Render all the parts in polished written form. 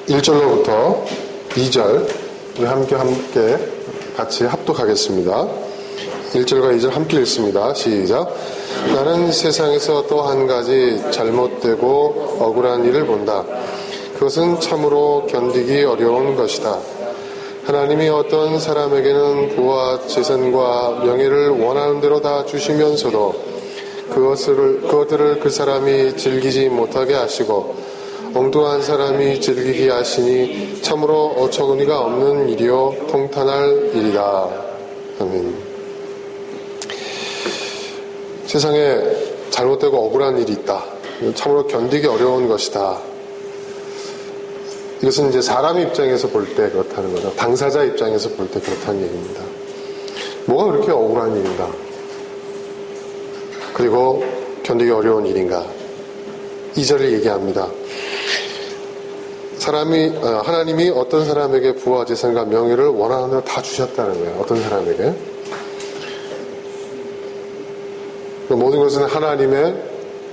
1절로부터 2절 우리 함께 같이 합독하겠습니다. 1절과 2절 함께 읽습니다. 시작. 나는 세상에서 또 한 가지 잘못되고 억울한 일을 본다. 그것은 참으로 견디기 어려운 것이다. 하나님이 어떤 사람에게는 부와 재산과 명예를 원하는 대로 다 주시면서도 그것들을 그 사람이 즐기지 못하게 하시고 엉뚱한 사람이 즐기게 하시니 참으로 어처구니가 없는 일이요 통탄할 일이다. 아멘. 세상에 잘못되고 억울한 일이 있다. 참으로 견디기 어려운 것이다. 이것은 이제 사람 입장에서 볼 때 그렇다는 거죠. 당사자 입장에서 볼 때 그렇다는 얘기입니다. 뭐가 그렇게 억울한 일인가? 그리고 견디기 어려운 일인가? 2절을 얘기합니다. 하나님이 어떤 사람에게 부와 재산과 명예를 원하는 대로 다 주셨다는 거예요. 어떤 사람에게. 모든 것은 하나님의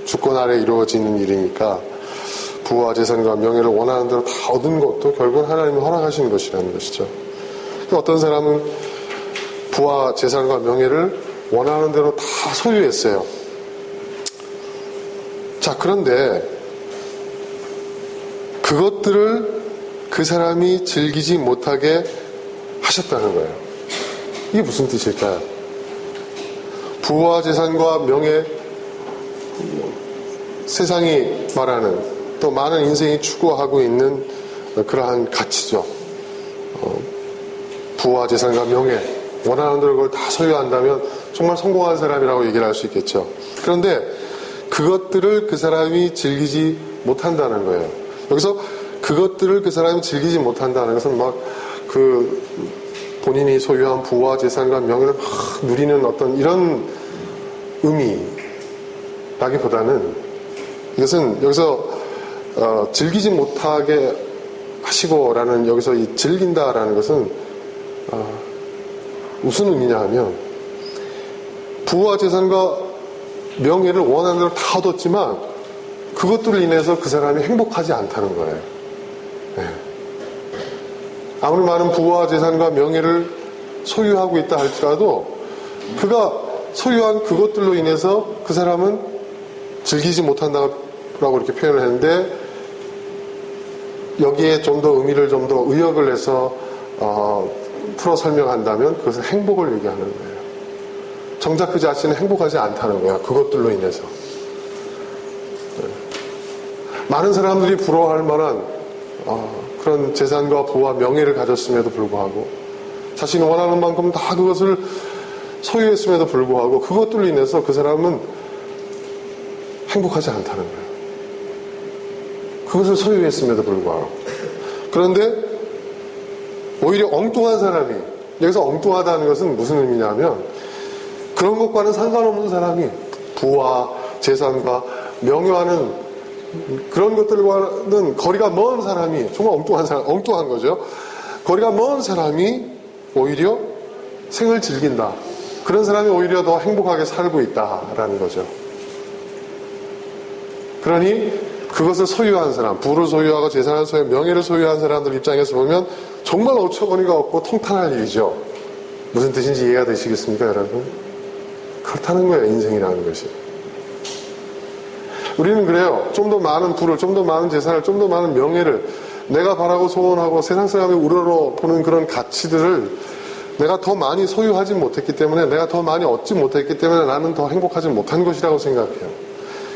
주권 아래 이루어지는 일이니까 부와 재산과 명예를 원하는 대로 다 얻은 것도 결국은 하나님이 허락하신 것이라는 것이죠. 어떤 사람은 부와 재산과 명예를 원하는 대로 다 소유했어요. 자, 그런데 그것들을 그 사람이 즐기지 못하게 하셨다는 거예요. 이게 무슨 뜻일까요? 부와 재산과 명예, 세상이 말하는 또 많은 인생이 추구하고 있는 그러한 가치죠. 부와 재산과 명예, 원하는 대로 그걸 다 소유한다면 정말 성공한 사람이라고 얘기를 할 수 있겠죠. 그런데 그것들을 그 사람이 즐기지 못한다는 거예요. 여기서 그것들을 그 사람이 즐기지 못한다는 것은 막 본인이 소유한 부와 재산과 명예를 막 누리는 어떤 이런 의미라기보다는 이것은 여기서 즐기지 못하게 하시고라는 여기서 이 즐긴다라는 것은 무슨 의미냐 하면 부와 재산과 명예를 원하는 대로 다 얻었지만 그것들로 인해서 그 사람이 행복하지 않다는 거예요. 네. 아무리 많은 부와 재산과 명예를 소유하고 있다 할지라도 그가 소유한 그것들로 인해서 그 사람은 즐기지 못한다고 이렇게 표현을 했는데 여기에 좀 더 의미를 좀 더 의역을 해서 풀어 설명한다면 그것은 행복을 얘기하는 거예요. 정작 그 자신은 행복하지 않다는 거야. 그것들로 인해서. 네. 많은 사람들이 부러워할 만한 그런 재산과 부와 명예를 가졌음에도 불구하고 자신이 원하는 만큼 다 그것을 소유했음에도 불구하고 그것들로 인해서 그 사람은 행복하지 않다는 거예요. 그것을 소유했음에도 불구하고. 그런데 오히려 엉뚱한 사람이, 여기서 엉뚱하다는 것은 무슨 의미냐면 그런 것과는 상관없는 사람이 부와 재산과 명예와는 그런 것들과는 거리가 먼 사람이, 정말 엉뚱한 거죠. 거리가 먼 사람이 오히려 생을 즐긴다. 그런 사람이 오히려 더 행복하게 살고 있다라는 거죠. 그러니 그것을 소유한 사람, 부를 소유하고 재산을 소유하고 명예를 소유한 사람들 입장에서 보면 정말 어처구니가 없고 통탄할 일이죠. 무슨 뜻인지 이해가 되시겠습니까, 여러분? 그렇다는 거예요, 인생이라는 것이. 우리는 그래요. 좀 더 많은 부를, 좀 더 많은 재산을, 좀 더 많은 명예를 내가 바라고 소원하고 세상 사람이 우러러 보는 그런 가치들을 내가 더 많이 소유하지 못했기 때문에, 내가 더 많이 얻지 못했기 때문에 나는 더 행복하지 못한 것이라고 생각해요.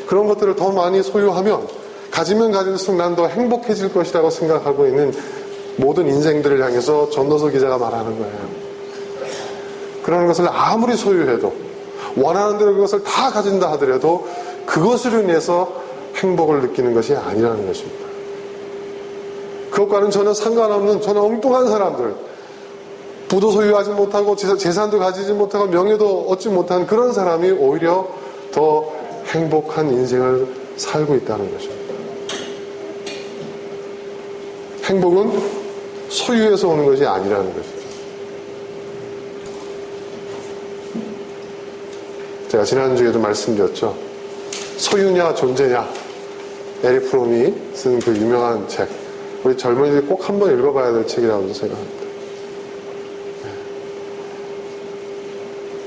그런 것들을 더 많이 소유하면 가지면 가질수록 난 더 행복해질 것이라고 생각하고 있는 모든 인생들을 향해서 전도서 기자가 말하는 거예요. 그런 것을 아무리 소유해도 원하는 대로 그것을 다 가진다 하더라도 그것으로 인해서 행복을 느끼는 것이 아니라는 것입니다. 그것과는 전혀 상관없는 전혀 엉뚱한 사람들, 부도 소유하지 못하고 재산도 가지지 못하고 명예도 얻지 못한 그런 사람이 오히려 더 행복한 인생을 살고 있다는 것입니다. 행복은 소유에서 오는 것이 아니라는 것이죠. 제가 지난주에도 말씀드렸죠. 소유냐 존재냐, 에릭 프롬이 쓴 그 유명한 책 우리 젊은이들이 꼭 한번 읽어봐야 될 책이라고 생각합니다.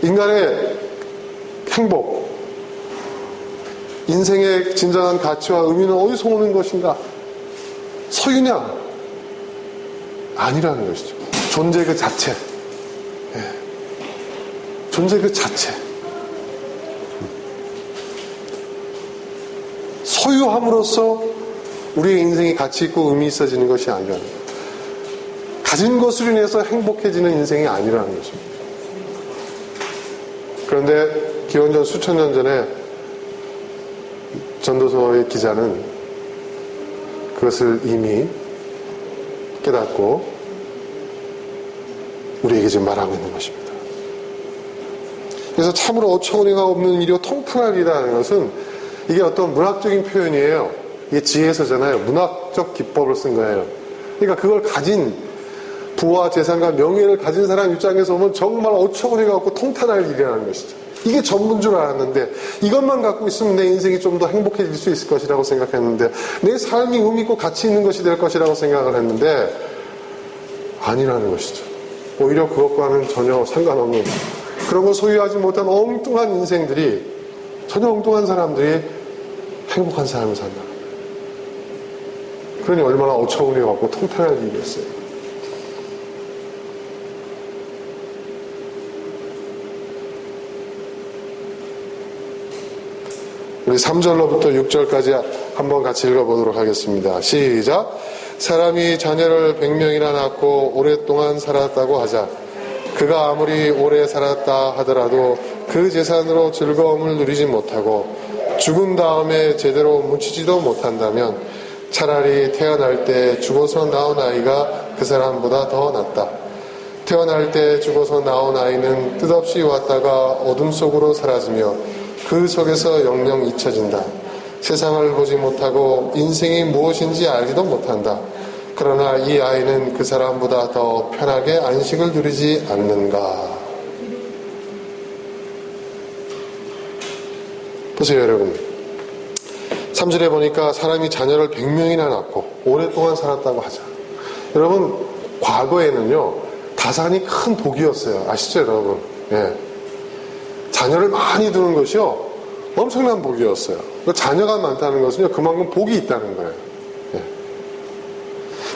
인간의 행복, 인생의 진정한 가치와 의미는 어디서 오는 것인가? 소유냐? 아니라는 것이죠. 존재 그 자체. 존재 그 자체. 소유함으로써 우리의 인생이 가치 있고 의미 있어지는 것이 아니라는 거예요. 가진 것으로 인해서 행복해지는 인생이 아니라는 것입니다. 그런데 기원전 수천 년 전에 전도서의 기자는 그것을 이미 깨닫고 우리에게 지금 말하고 있는 것입니다. 그래서 참으로 어처구니가 없는 일이요 통풍하기라는 것은 이게 어떤 문학적인 표현이에요. 이게 지혜서잖아요. 문학적 기법을 쓴 거예요. 그러니까 그걸 가진 부와 재산과 명예를 가진 사람 입장에서 보면 정말 어처구니가 없고 통탄할 일이라는 것이죠. 이게 전부인 줄 알았는데 이것만 갖고 있으면 내 인생이 좀 더 행복해질 수 있을 것이라고 생각했는데 내 삶이 의미 있고 가치 있는 것이 될 것이라고 생각을 했는데 아니라는 것이죠. 오히려 그것과는 전혀 상관없는 그런 걸 소유하지 못한 엉뚱한 인생들이 전혀 엉뚱한 사람들이 행복한 삶을 산다. 그러니 얼마나 어처구니가 없고 통탄할 일이겠어요. 우리 3절로부터 6절까지 한번 같이 읽어보도록 하겠습니다. 시작. 사람이 자녀를 100명이나 낳고 오랫동안 살았다고 하자. 그가 아무리 오래 살았다 하더라도 그 재산으로 즐거움을 누리지 못하고 죽은 다음에 제대로 묻히지도 못한다면 차라리 태어날 때 죽어서 나온 아이가 그 사람보다 더 낫다. 태어날 때 죽어서 나온 아이는 뜻없이 왔다가 어둠 속으로 사라지며 그 속에서 영영 잊혀진다. 세상을 보지 못하고 인생이 무엇인지 알지도 못한다. 그러나 이 아이는 그 사람보다 더 편하게 안식을 누리지 않는가. 보세요 여러분. 3절에 보니까 사람이 자녀를 100명이나 낳고 오랫동안 살았다고 하자. 여러분 과거에는요 다산이 큰 복이었어요. 아시죠 여러분? 예. 자녀를 많이 두는 것이요 엄청난 복이었어요. 자녀가 많다는 것은요 그만큼 복이 있다는 거예요. 예.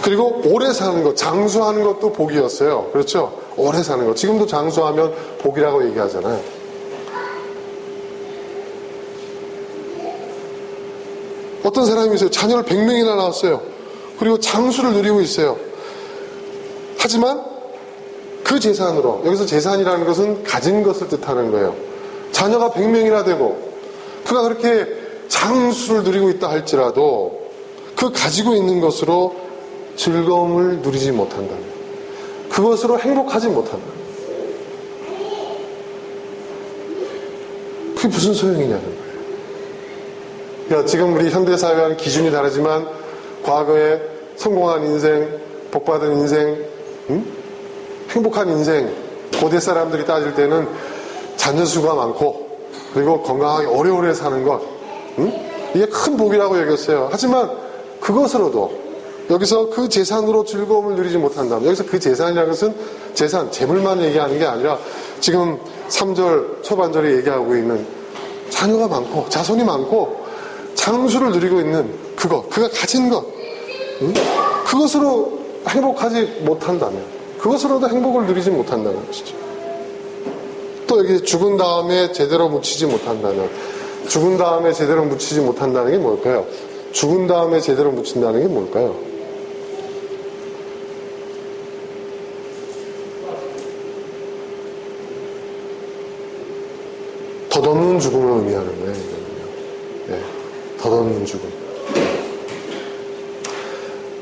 그리고 오래 사는 것, 장수하는 것도 복이었어요. 그렇죠? 오래 사는 것. 지금도 장수하면 복이라고 얘기하잖아요. 어떤 사람이 있어요. 자녀를 100명이나 낳았어요. 그리고 장수를 누리고 있어요. 하지만 그 재산으로, 여기서 재산이라는 것은 가진 것을 뜻하는 거예요. 자녀가 100명이나 되고 그가 그렇게 장수를 누리고 있다 할지라도 그 가지고 있는 것으로 즐거움을 누리지 못한다면, 그것으로 행복하지 못한다면 그게 무슨 소용이냐는 거예요. 그러니까 지금 우리 현대사회와는 기준이 다르지만 과거에 성공한 인생, 복받은 인생, 행복한 인생, 고대 사람들이 따질 때는 자녀 수가 많고 그리고 건강하게 오래오래 사는 것, 이게 큰 복이라고 여겼어요. 하지만 그것으로도 여기서 그 재산으로 즐거움을 누리지 못한다면, 여기서 그 재산이라는 것은 재산, 재물만 얘기하는 게 아니라 지금 3절 초반절에 얘기하고 있는 자녀가 많고 자손이 많고 장수를 누리고 있는 그것, 그가 가진 것, 그것으로 행복하지 못한다면, 그것으로도 행복을 누리지 못한다는 것이죠. 또 여기 죽은 다음에 제대로 묻히지 못한다면, 죽은 다음에 제대로 묻히지 못한다는 게 뭘까요? 죽은 다음에 제대로 묻힌다는 게 뭘까요? 덧없는 죽음을 의미하는 거예요. 네, 덧없는 죽음.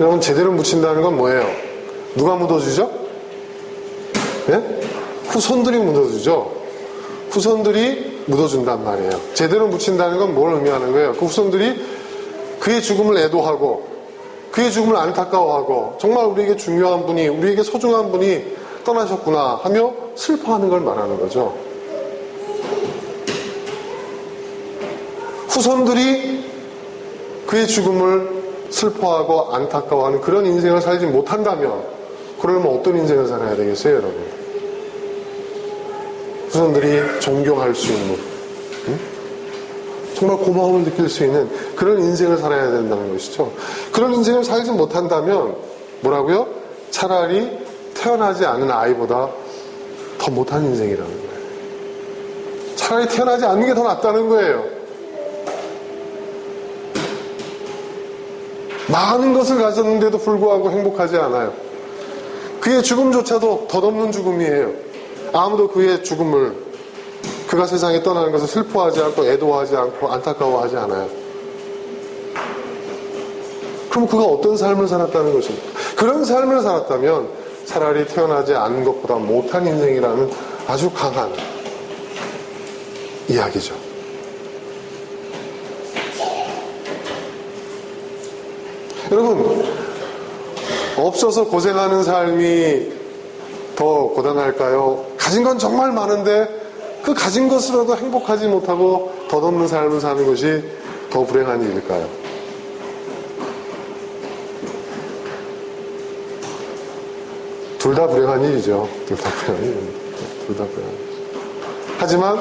여러분, 제대로 묻힌다는 건 뭐예요? 누가 묻어주죠? 네? 후손들이 묻어주죠. 후손들이 묻어준단 말이에요. 제대로 묻힌다는 건 뭘 의미하는 거예요? 그 후손들이 그의 죽음을 애도하고 그의 죽음을 안타까워하고 정말 우리에게 중요한 분이, 우리에게 소중한 분이 떠나셨구나 하며 슬퍼하는 걸 말하는 거죠. 후손들이 그의 죽음을 슬퍼하고 안타까워하는 그런 인생을 살지 못한다면 그러면 어떤 인생을 살아야 되겠어요, 여러분? 후손들이 존경할 수 있는, 정말 고마움을 느낄 수 있는 그런 인생을 살아야 된다는 것이죠. 그런 인생을 살지 못한다면 뭐라고요? 차라리 태어나지 않은 아이보다 더 못한 인생이라는 거예요. 차라리 태어나지 않는 게 더 낫다는 거예요. 많은 것을 가졌는데도 불구하고 행복하지 않아요. 그의 죽음조차도 덧없는 죽음이에요. 아무도 그의 죽음을, 그가 세상에 떠나는 것을 슬퍼하지 않고 애도하지 않고 안타까워하지 않아요. 그럼 그가 어떤 삶을 살았다는 것입니까? 그런 삶을 살았다면 차라리 태어나지 않은 것보다 못한 인생이라는 아주 강한 이야기죠. 여러분, 없어서 고생하는 삶이 더 고단할까요? 가진 건 정말 많은데 그 가진 것으로도 행복하지 못하고 덧없는 삶을 사는 것이 더 불행한 일일까요? 둘 다 불행한 일이죠. 둘 다 불행한 일입니다. 둘 다 불행한 일이죠. 하지만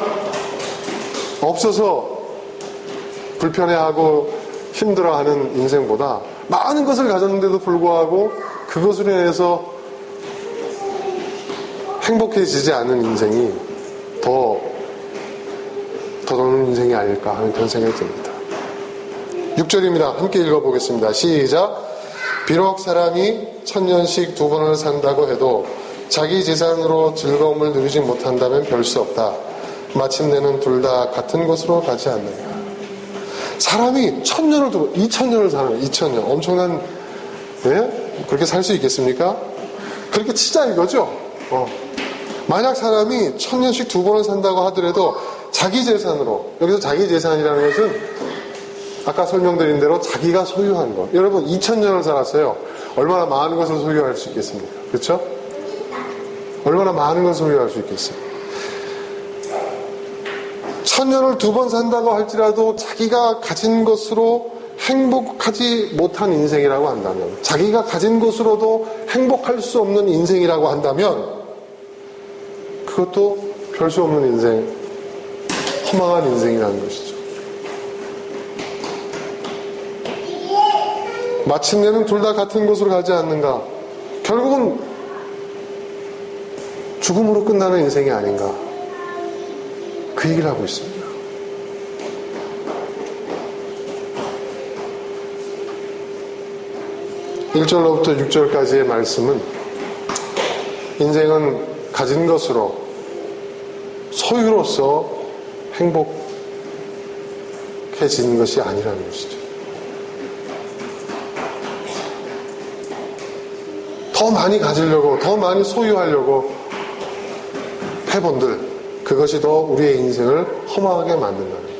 없어서 불편해하고 힘들어하는 인생보다 많은 것을 가졌는데도 불구하고 그것으로 인해서 행복해지지 않은 인생이 더 덧없는 인생이 아닐까 하는 그런 생각이 듭니다. 6절입니다. 함께 읽어보겠습니다. 시작. 비록 사람이 1000년씩 2번을 산다고 해도 자기 재산으로 즐거움을 누리지 못한다면 별 수 없다. 마침내는 둘 다 같은 곳으로 가지 않느냐. 사람이 1000년을 두고 2000년을 사는 거예요. 2000년. 엄청난, 네? 그렇게 살 수 있겠습니까? 그렇게 치자 이거죠. 만약 사람이 1000년씩 2번을 산다고 하더라도 자기 재산으로, 여기서 자기 재산이라는 것은 아까 설명드린 대로 자기가 소유한 것. 여러분 2000년을 살았어요. 얼마나 많은 것을 소유할 수 있겠습니까? 그렇죠? 얼마나 많은 것을 소유할 수 있겠어요. 1000년을 2번 산다고 할지라도 자기가 가진 것으로 행복하지 못한 인생이라고 한다면, 자기가 가진 것으로도 행복할 수 없는 인생이라고 한다면 그것도 별 수 없는 인생, 허망한 인생이라는 것이죠. 마침내는 둘 다 같은 곳으로 가지 않는가. 결국은 죽음으로 끝나는 인생이 아닌가. 그 얘기를 하고 있습니다. (1절로부터) (6절까지의) 말씀은 인생은 가진 것으로, 소유로서 행복해지는 것이 아니라는 것이죠. 더 많이 가지려고, 더 많이 소유하려고 해본들, 그것이 더 우리의 인생을 허망하게 만든다는 거예요.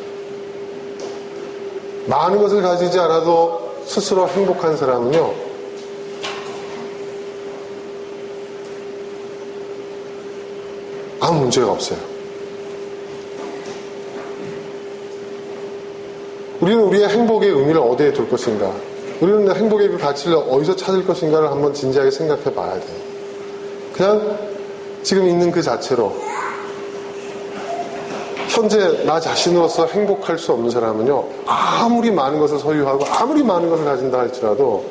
많은 것을 가지지 않아도 스스로 행복한 사람은요, 아무 문제가 없어요. 우리는 우리의 행복의 의미를 어디에 둘 것인가? 우리는 행복의 그 가치를 어디서 찾을 것인가를 한번 진지하게 생각해 봐야 돼요. 그냥 지금 있는 그 자체로 현재 나 자신으로서 행복할 수 없는 사람은요, 아무리 많은 것을 소유하고 아무리 많은 것을 가진다 할지라도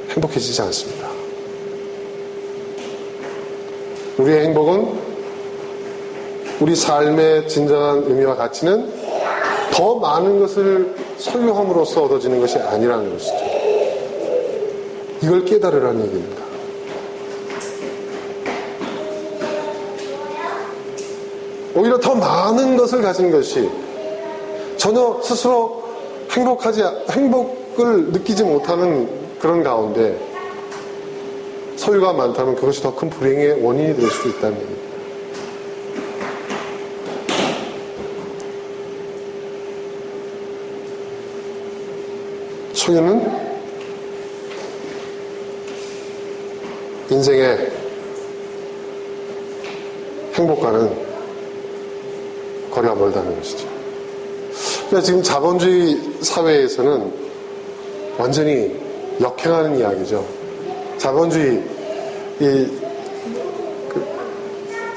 행복해지지 않습니다. 우리의 행복은, 우리 삶의 진정한 의미와 가치는 더 많은 것을 소유함으로써 얻어지는 것이 아니라는 것이죠. 이걸 깨달으라는 얘기입니다. 오히려 더 많은 것을 가진 것이 전혀 스스로 행복을 느끼지 못하는 그런 가운데 소유가 많다면 그것이 더 큰 불행의 원인이 될 수도 있다는 얘기입니다. 소유는 인생의 행복과는 거리가 멀다는 것이죠. 그러니까 지금 자본주의 사회에서는 완전히 역행하는 이야기죠. 자본주의,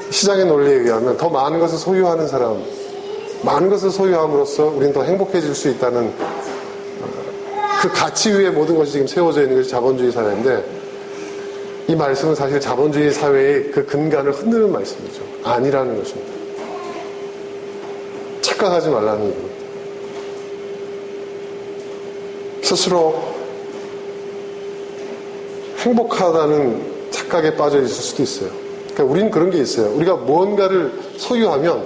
시장의 논리에 의하면 더 많은 것을 소유하는 사람, 많은 것을 소유함으로써 우리는 더 행복해질 수 있다는 그 가치 위에 모든 것이 지금 세워져 있는 것이 자본주의 사회인데, 이 말씀은 사실 자본주의 사회의 그 근간을 흔드는 말씀이죠. 아니라는 것입니다. 착각하지 말라는 얘기입니다. 스스로 행복하다는 착각에 빠져 있을 수도 있어요. 그러니까 우리는 그런 게 있어요. 우리가 무언가를 소유하면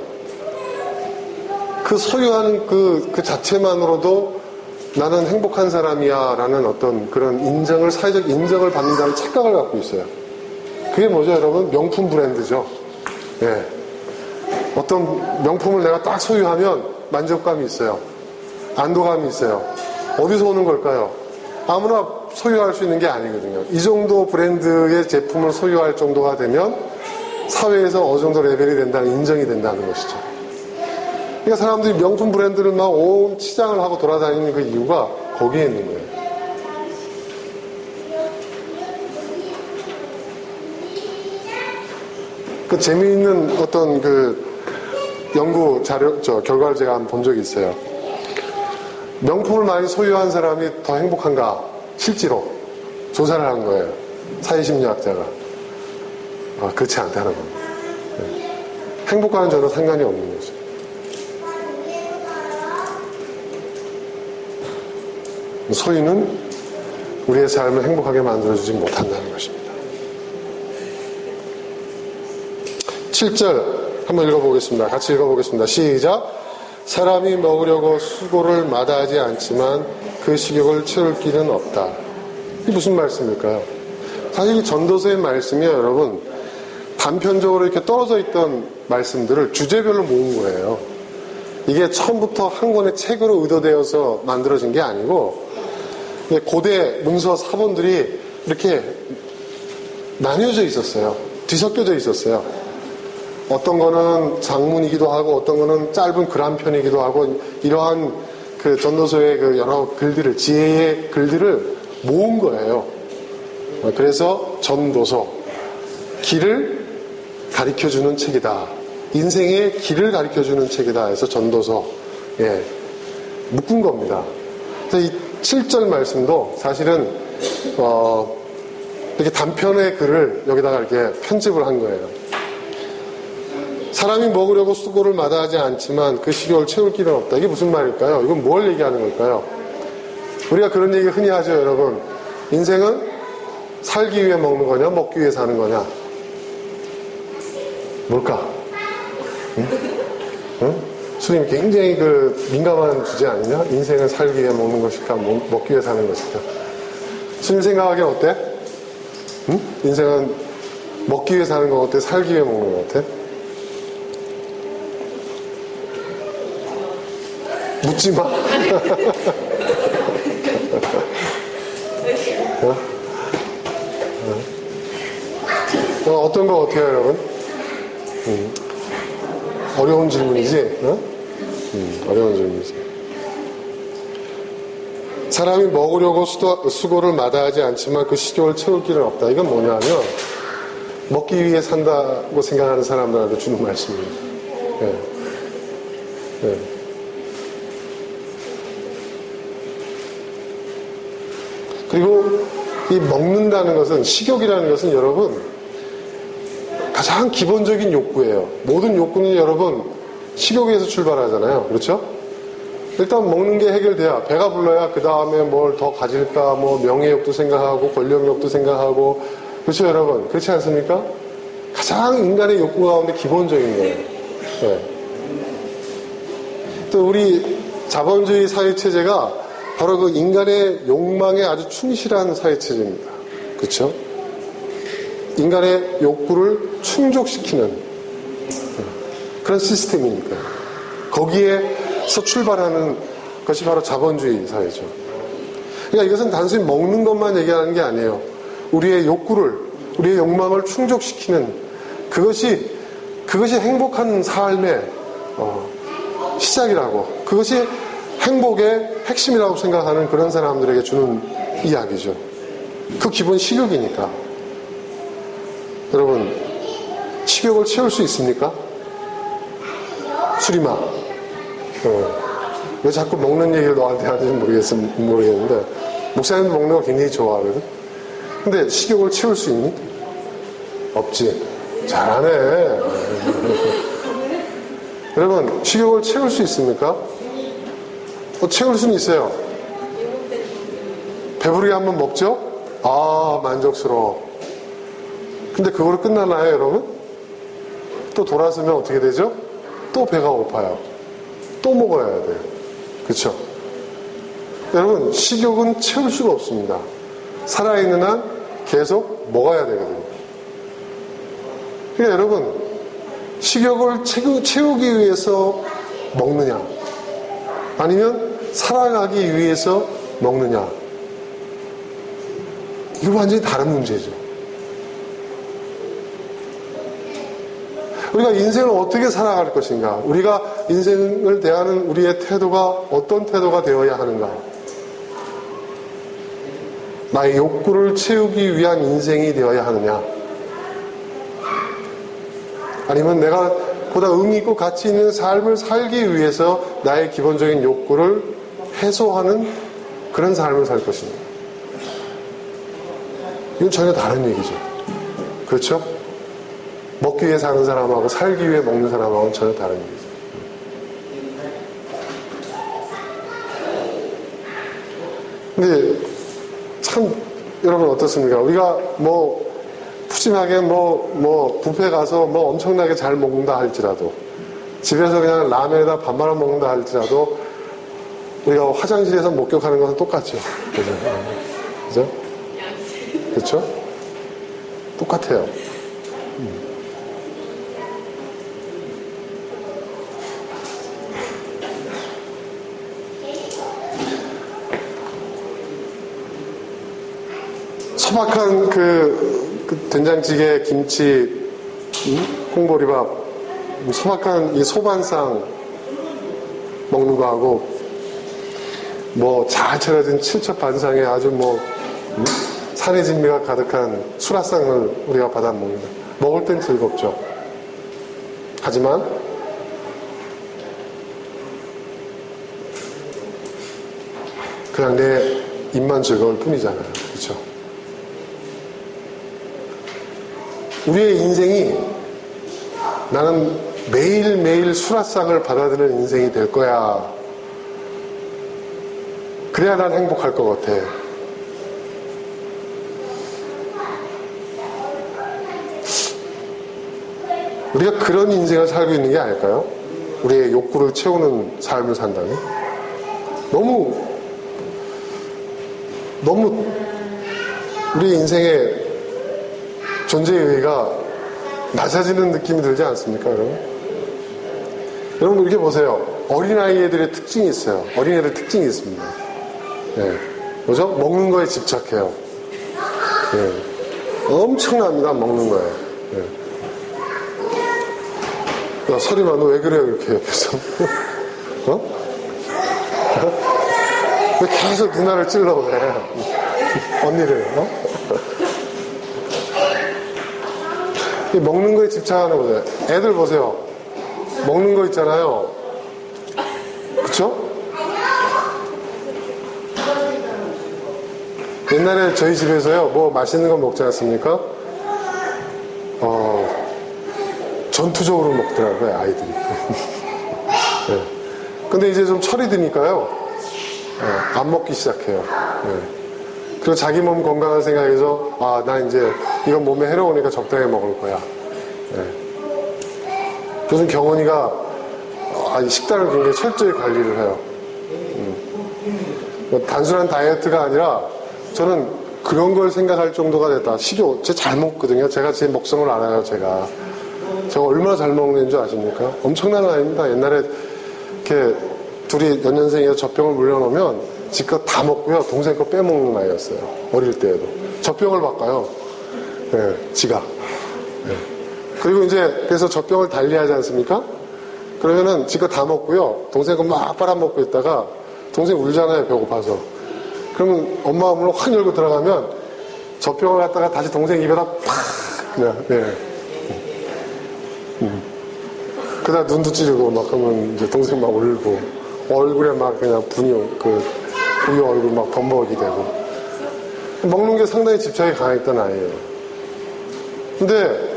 그 소유하는 그 자체만으로도 나는 행복한 사람이야 라는 어떤 그런 인정을, 사회적 인정을 받는다는 착각을 갖고 있어요. 그게 뭐죠, 여러분? 명품 브랜드죠. 예. 어떤 명품을 내가 딱 소유하면 만족감이 있어요. 안도감이 있어요. 어디서 오는 걸까요? 아무나 소유할 수 있는 게 아니거든요. 이 정도 브랜드의 제품을 소유할 정도가 되면 사회에서 어느 정도 레벨이 된다는, 인정이 된다는 것이죠. 그러니까 사람들이 명품 브랜드를 막 온 치장을 하고 돌아다니는 그 이유가 거기에 있는 거예요. 그 재미있는 어떤 그 연구 자료, 결과를 제가 한번 본 적이 있어요. 명품을 많이 소유한 사람이 더 행복한가? 실제로 조사를 한 거예요. 사회심리학자가. 그렇지 않다는 겁니다. 네. 행복과는 전혀 상관이 없는 거죠. 소유는 우리의 삶을 행복하게 만들어주지 못한다는 것입니다. 7절 한번 읽어보겠습니다. 같이 읽어보겠습니다. 시작. 사람이 먹으려고 수고를 마다하지 않지만 그 식욕을 채울 길은 없다. 이게 무슨 말씀일까요? 사실 이 전도서의 말씀이요, 여러분, 단편적으로 이렇게 떨어져 있던 말씀들을 주제별로 모은 거예요. 이게 처음부터 한 권의 책으로 의도되어서 만들어진 게 아니고, 고대 문서 사본들이 이렇게 나뉘어져 있었어요. 뒤섞여져 있었어요. 어떤 거는 장문이기도 하고, 어떤 거는 짧은 글 한 편이기도 하고, 이러한 그 전도서의 그 여러 글들을, 지혜의 글들을 모은 거예요. 그래서 전도서, 길을 가르쳐주는 책이다. 인생의 길을 가르쳐주는 책이다 해서 전도서, 예, 묶은 겁니다. 그래서 이 7절 말씀도 사실은, 이렇게 단편의 글을 여기다가 이렇게 편집을 한 거예요. 사람이 먹으려고 수고를 마다하지 않지만 그 식욕을 채울 길은 없다. 이게 무슨 말일까요? 이건 뭘 얘기하는 걸까요? 우리가 그런 얘기 흔히 하죠, 여러분. 인생은 살기 위해 먹는 거냐, 먹기 위해 사는 거냐? 뭘까? 응? 응? 수님 굉장히 그 민감한 주제 아니냐? 인생은 살기 위해 먹는 것일까, 먹기 위해 사는 것일까? 수님 생각하기엔 어때? 응? 인생은 먹기 위해 사는 거 같아? 살기 위해 먹는 거 같아? 묻지 마. 어떤 거 어때요, 여러분? 어려운 질문이지? 어려운 질문이지. 사람이 먹으려고 수고를 마다하지 않지만 그 식욕을 채울 길은 없다. 이건 뭐냐면, 먹기 위해 산다고 생각하는 사람들한테 주는 말씀입니다. 네. 네. 그리고 이 먹는다는 것은, 식욕이라는 것은 여러분 가장 기본적인 욕구예요. 모든 욕구는 여러분 식욕에서 출발하잖아요. 그렇죠? 일단 먹는 게 해결돼야, 배가 불러야 그 다음에 뭘 더 가질까, 뭐 명예욕도 생각하고 권력욕도 생각하고, 그렇죠, 여러분? 그렇지 않습니까? 가장 인간의 욕구 가운데 기본적인 거예요. 네. 또 우리 자본주의 사회체제가 바로 그 인간의 욕망에 아주 충실한 사회체제입니다. 그렇죠? 인간의 욕구를 충족시키는 그런 시스템이니까. 거기에서 출발하는 것이 바로 자본주의 사회죠. 그러니까 이것은 단순히 먹는 것만 얘기하는 게 아니에요. 우리의 욕구를, 우리의 욕망을 충족시키는 그것이 행복한 삶의 시작이라고. 그것이 행복의 핵심이라고 생각하는 그런 사람들에게 주는 이야기죠. 그 기본 식욕이니까. 여러분, 식욕을 채울 수 있습니까? 수리마. 왜 자꾸 먹는 얘기를 너한테 하는지 모르겠는데, 목사님도 먹는 거 굉장히 좋아하거든? 근데 식욕을 채울 수 있니? 없지. 잘하네. 여러분, 식욕을 채울 수 있습니까? 채울 수는 있어요. 배부르게 한번 먹죠? 아, 만족스러워. 근데 그거로 끝나나요, 여러분? 또 돌아서면 어떻게 되죠? 또 배가 고파요. 또 먹어야 돼요. 그쵸? 여러분, 식욕은 채울 수가 없습니다. 살아있는 한 계속 먹어야 되거든요. 그러니까 여러분, 식욕을 채우기 위해서 먹느냐, 아니면 살아가기 위해서 먹느냐, 이거 완전히 다른 문제죠. 우리가 인생을 어떻게 살아갈 것인가, 우리가 인생을 대하는 우리의 태도가 어떤 태도가 되어야 하는가, 나의 욕구를 채우기 위한 인생이 되어야 하느냐, 아니면 내가 보다 의미 있고 가치 있는 삶을 살기 위해서 나의 기본적인 욕구를 해소하는 그런 삶을 살 것입니다. 이건 전혀 다른 얘기죠. 그렇죠? 먹기 위해 사는 사람하고 살기 위해 먹는 사람하고는 전혀 다른 얘기죠. 근데 참 여러분 어떻습니까? 우리가 푸짐하게 뷔페 가서 엄청나게 잘 먹는다 할지라도, 집에서 그냥 라면에다 밥 말아 먹는다 할지라도, 우리가 화장실에서 목욕하는 것은 똑같죠. 그죠? 그죠? 그렇죠? 똑같아요. 소박한 그 된장찌개, 김치, 콩보리밥, 소박한 이 소반상 먹는 거하고, 잘 차려진 칠첩반상에 아주 산의 진미가 가득한 수라상을 우리가 받아 먹는다. 먹을 땐 즐겁죠. 하지만 그냥 내 입만 즐거울 뿐이잖아요. 그렇죠? 우리의 인생이 나는 매일매일 수라상을 받아들이는 인생이 될 거야. 그래야 난 행복할 것 같아. 우리가 그런 인생을 살고 있는 게 아닐까요? 우리의 욕구를 채우는 삶을 산다면? 너무 우리 인생의 존재의 의의가 낮아지는 느낌이 들지 않습니까, 여러분? 여러분, 이렇게 보세요. 어린아이들의 특징이 있어요. 어린애들 특징이 있습니다. 네. 뭐죠? 먹는 거에 집착해요. 네. 엄청납니다, 먹는 거에. 네. 야, 서리마, 너 왜 그래, 이렇게 옆에서. 왜 계속 누나를 찔러 그래? 언니를, 먹는 거에 집착하는 거죠. 애들 보세요. 먹는 거 있잖아요. 그쵸? 옛날에 저희 집에서요, 맛있는 거 먹지 않습니까? 전투적으로 먹더라고요, 아이들이. 네. 근데 이제 좀 철이 드니까요, 안 먹기 시작해요. 네. 그리고 자기 몸 건강을 생각해서, 나 이제 이건 몸에 해로우니까 적당히 먹을 거야. 네. 요즘 경원이가 식단을 굉장히 철저히 관리를 해요. 단순한 다이어트가 아니라 저는 그런 걸 생각할 정도가 됐다. 식욕, 제가 잘 먹거든요. 제가 제 먹성을 알아요, 제가 얼마나 잘 먹는 줄 아십니까? 엄청난 아이입니다. 옛날에 이렇게 둘이 연년생이어서 젖병을 물려놓으면 지껏 다 먹고요. 동생 거 빼먹는 아이였어요. 어릴 때에도. 젖병을 바꿔요. 네, 지가. 네. 그리고 이제 그래서 젖병을 달리하지 않습니까? 그러면은 지껏 다 먹고요. 동생 거 막 빨아먹고 있다가 동생이 울잖아요, 배고파서. 그러면 엄마가 문을 확 열고 들어가면 젖병을 갖다가 다시 동생 입에다 팍 그냥 그다가 눈도 찌르고 막 그러면 이제 동생 막 울고 얼굴에 막 그냥 우리 얼굴 막 범벅이 되고 먹는 게 상당히 집착이 강했던 아이예요. 근데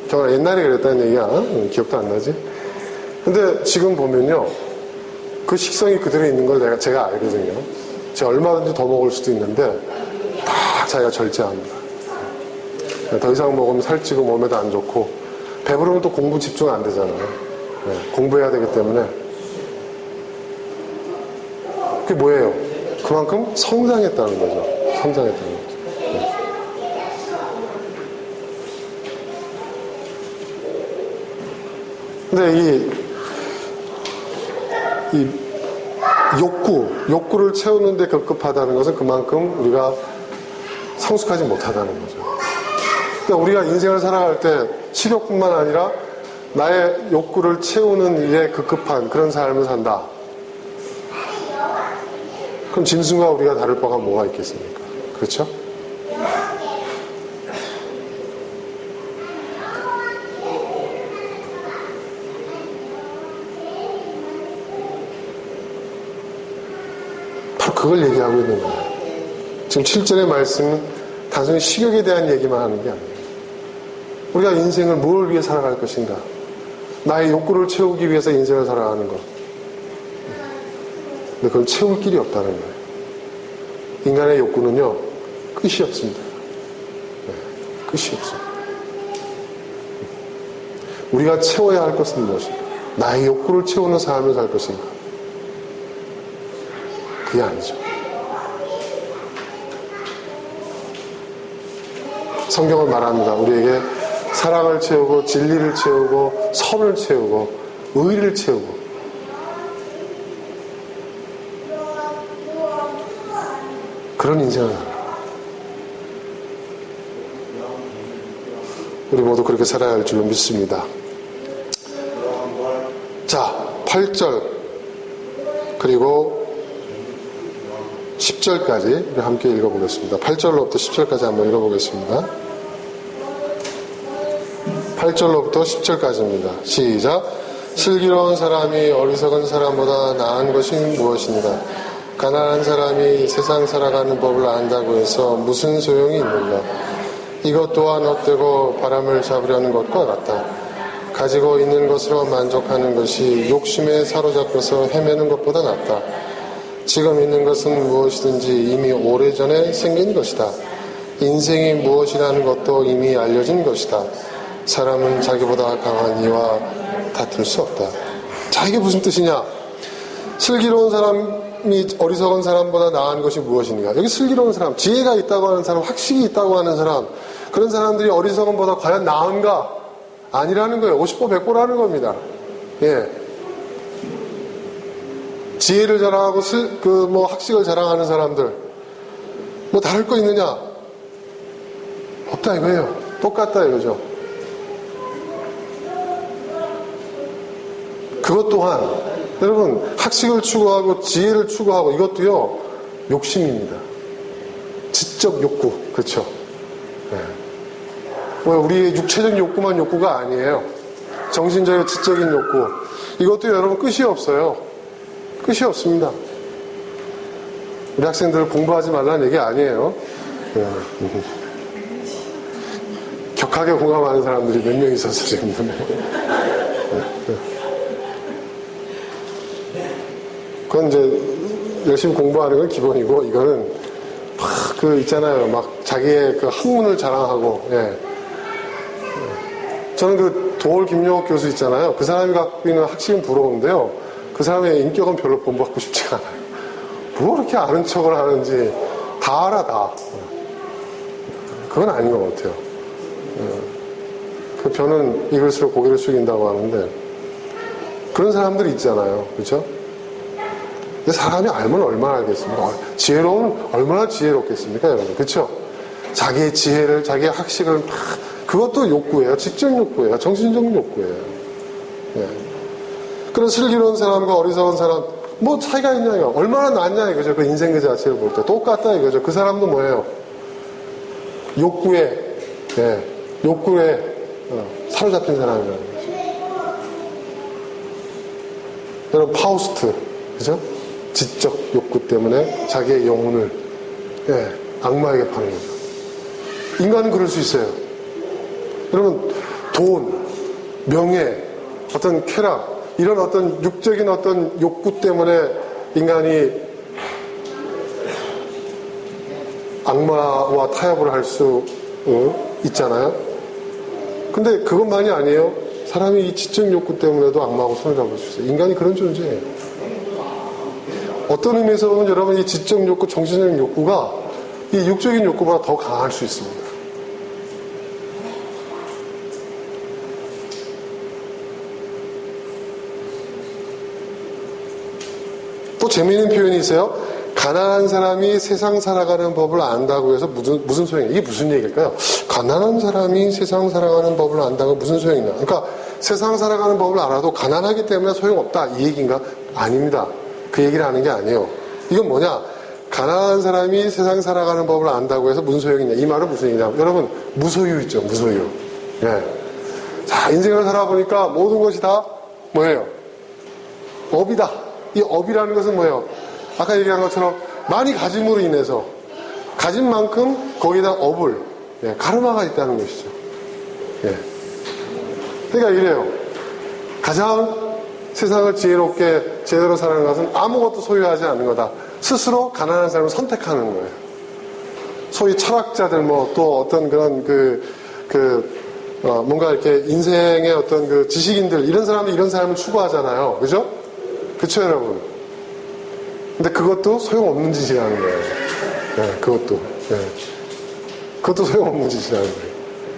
정말 옛날에 그랬다는 얘기야. 기억도 안 나지? 근데 지금 보면요, 그 식성이 그대로 있는 걸 제가 알거든요. 제가 얼마든지 더 먹을 수도 있는데 다 자기가 절제합니다. 더 이상 먹으면 살찌고 몸에도 안 좋고 배부르면 또 공부 집중 안 되잖아요. 공부해야 되기 때문에. 그게 뭐예요? 그만큼 성장했다는 거죠. 성장했다는 거죠. 근데 이 욕구를 채우는데 급급하다는 것은 그만큼 우리가 성숙하지 못하다는 거죠. 그러니까 우리가 인생을 살아갈 때 식욕뿐만 아니라 나의 욕구를 채우는 일에 급급한 그런 삶을 산다. 그럼 짐승과 우리가 다를 바가 뭐가 있겠습니까? 그렇죠? 바로 그걸 얘기하고 있는 거예요. 지금 7절의 말씀은 단순히 식욕에 대한 얘기만 하는 게 아니에요. 우리가 인생을 뭘 위해 살아갈 것인가? 나의 욕구를 채우기 위해서 인생을 살아가는 것. 근데 그건 채울 길이 없다는 거예요. 인간의 욕구는요, 끝이 없습니다. 끝이 없습니다. 우리가 채워야 할 것은 무엇인가? 나의 욕구를 채우는 삶을 살 것인가? 그게 아니죠. 성경은 말합니다. 우리에게 사랑을 채우고 진리를 채우고 선을 채우고 의를 채우고 그런 인생을 살아요. 우리 모두 그렇게 살아야 할 줄 믿습니다. 자, 8절 그리고 10절까지 우리 함께 읽어보겠습니다. 8절로부터 10절까지 한번 읽어보겠습니다. 8절로부터 10절까지입니다. 시작. 슬기로운 사람이 어리석은 사람보다 나은 것이 무엇인가? 가난한 사람이 세상 살아가는 법을 안다고 해서 무슨 소용이 있는가? 이것 또한 헛되고 바람을 잡으려는 것과 같다. 가지고 있는 것으로 만족하는 것이 욕심에 사로잡혀서 헤매는 것보다 낫다. 지금 있는 것은 무엇이든지 이미 오래전에 생긴 것이다. 인생이 무엇이라는 것도 이미 알려진 것이다. 사람은 자기보다 강한 이와 다툴 수 없다. 자, 이게 무슨 뜻이냐? 슬기로운 사람이 어리석은 사람보다 나은 것이 무엇인가? 여기 슬기로운 사람, 지혜가 있다고 하는 사람, 학식이 있다고 하는 사람, 그런 사람들이 어리석은보다 과연 나은가? 아니라는 거예요. 50보 100보라는 겁니다. 예. 지혜를 자랑하고 학식을 자랑하는 사람들 뭐 다를 거 있느냐? 없다 이거예요. 똑같다 이거죠. 그것 또한 여러분 학식을 추구하고 지혜를 추구하고 이것도요 욕심입니다. 지적 욕구. 그렇죠? 네. 우리의 육체적 욕구만 욕구가 아니에요. 정신적인 지적인 욕구. 이것도 여러분 끝이 없어요. 끝이 없습니다. 우리 학생들 공부하지 말라는 얘기 아니에요. 네. 격하게 공감하는 사람들이 몇 명 있었어 지금. 그건 이제 열심히 공부하는 건 기본이고 이거는 막 있잖아요. 막 자기의 그 학문을 자랑하고. 예. 저는 그 도올 김용옥 교수 있잖아요. 그 사람이 갖고 있는 학식은 부러운데요. 그 사람의 인격은 별로 본받고 싶지가 않아요. 뭐 그렇게 아는 척을 하는지 다 알아 다. 그건 아닌 것 같아요. 그 저는 읽을수록 고개를 숙인다고 하는데 그런 사람들이 있잖아요. 그렇죠? 근데 사람이 알면 얼마나 알겠습니까? 지혜로운 얼마나 지혜롭겠습니까, 여러분? 그렇죠? 자기의 지혜를, 자기의 학식을 막 그것도 욕구예요. 지적 욕구예요. 정신적 욕구예요. 예. 그런 슬기로운 사람과 어리석은 사람 뭐 차이가 있냐, 이거. 얼마나 낫냐, 이거죠. 그 인생 그 자체를 볼 때. 똑같다, 이거죠. 그 사람도 뭐예요? 욕구에 사로잡힌 사람이라는 거죠. 여러분, 파우스트, 그죠? 지적 욕구 때문에 자기의 영혼을, 악마에게 파는 거죠. 인간은 그럴 수 있어요. 여러분, 돈, 명예, 어떤 쾌락, 이런 어떤 육적인 어떤 욕구 때문에 인간이 악마와 타협을 할 수 있잖아요. 근데 그것만이 아니에요. 사람이 이 지적 욕구 때문에도 악마하고 손을 잡을 수 있어요. 인간이 그런 존재예요. 어떤 의미에서 보면 여러분 이 지적 욕구, 정신적인 욕구가 이 육적인 욕구보다 더 강할 수 있습니다. 또 재미있는 표현이 있어요. 가난한 사람이 세상 살아가는 법을 안다고 해서 무슨 소용이냐. 이게 무슨 얘기일까요? 가난한 사람이 세상 살아가는 법을 안다고 무슨 소용이냐. 그러니까 세상 살아가는 법을 알아도 가난하기 때문에 소용없다. 이 얘기인가? 아닙니다. 그 얘기를 하는 게 아니에요. 이건 뭐냐? 가난한 사람이 세상 살아가는 법을 안다고 해서 무슨 소용이냐. 이 말은 무슨 얘기냐. 여러분, 무소유 있죠. 무소유. 자, 인생을 살아보니까 모든 것이 다 뭐예요? 업이다. 이 업이라는 것은 뭐예요? 아까 얘기한 것처럼 많이 가짐으로 인해서 가진 만큼 거기다 업을 가르마가 있다는 것이죠. 그러니까 이래요. 가장 세상을 지혜롭게 제대로 사는 것은 아무것도 소유하지 않는 거다. 스스로 가난한 사람을 선택하는 거예요. 소위 철학자들 또 어떤 그런 뭔가 이렇게 인생의 어떤 그 지식인들 이런 사람들 이런 삶을 추구하잖아요. 그죠? 그쵸, 여러분? 근데 그것도 소용없는 짓이라는 거예요. 그것도 소용없는 짓이라는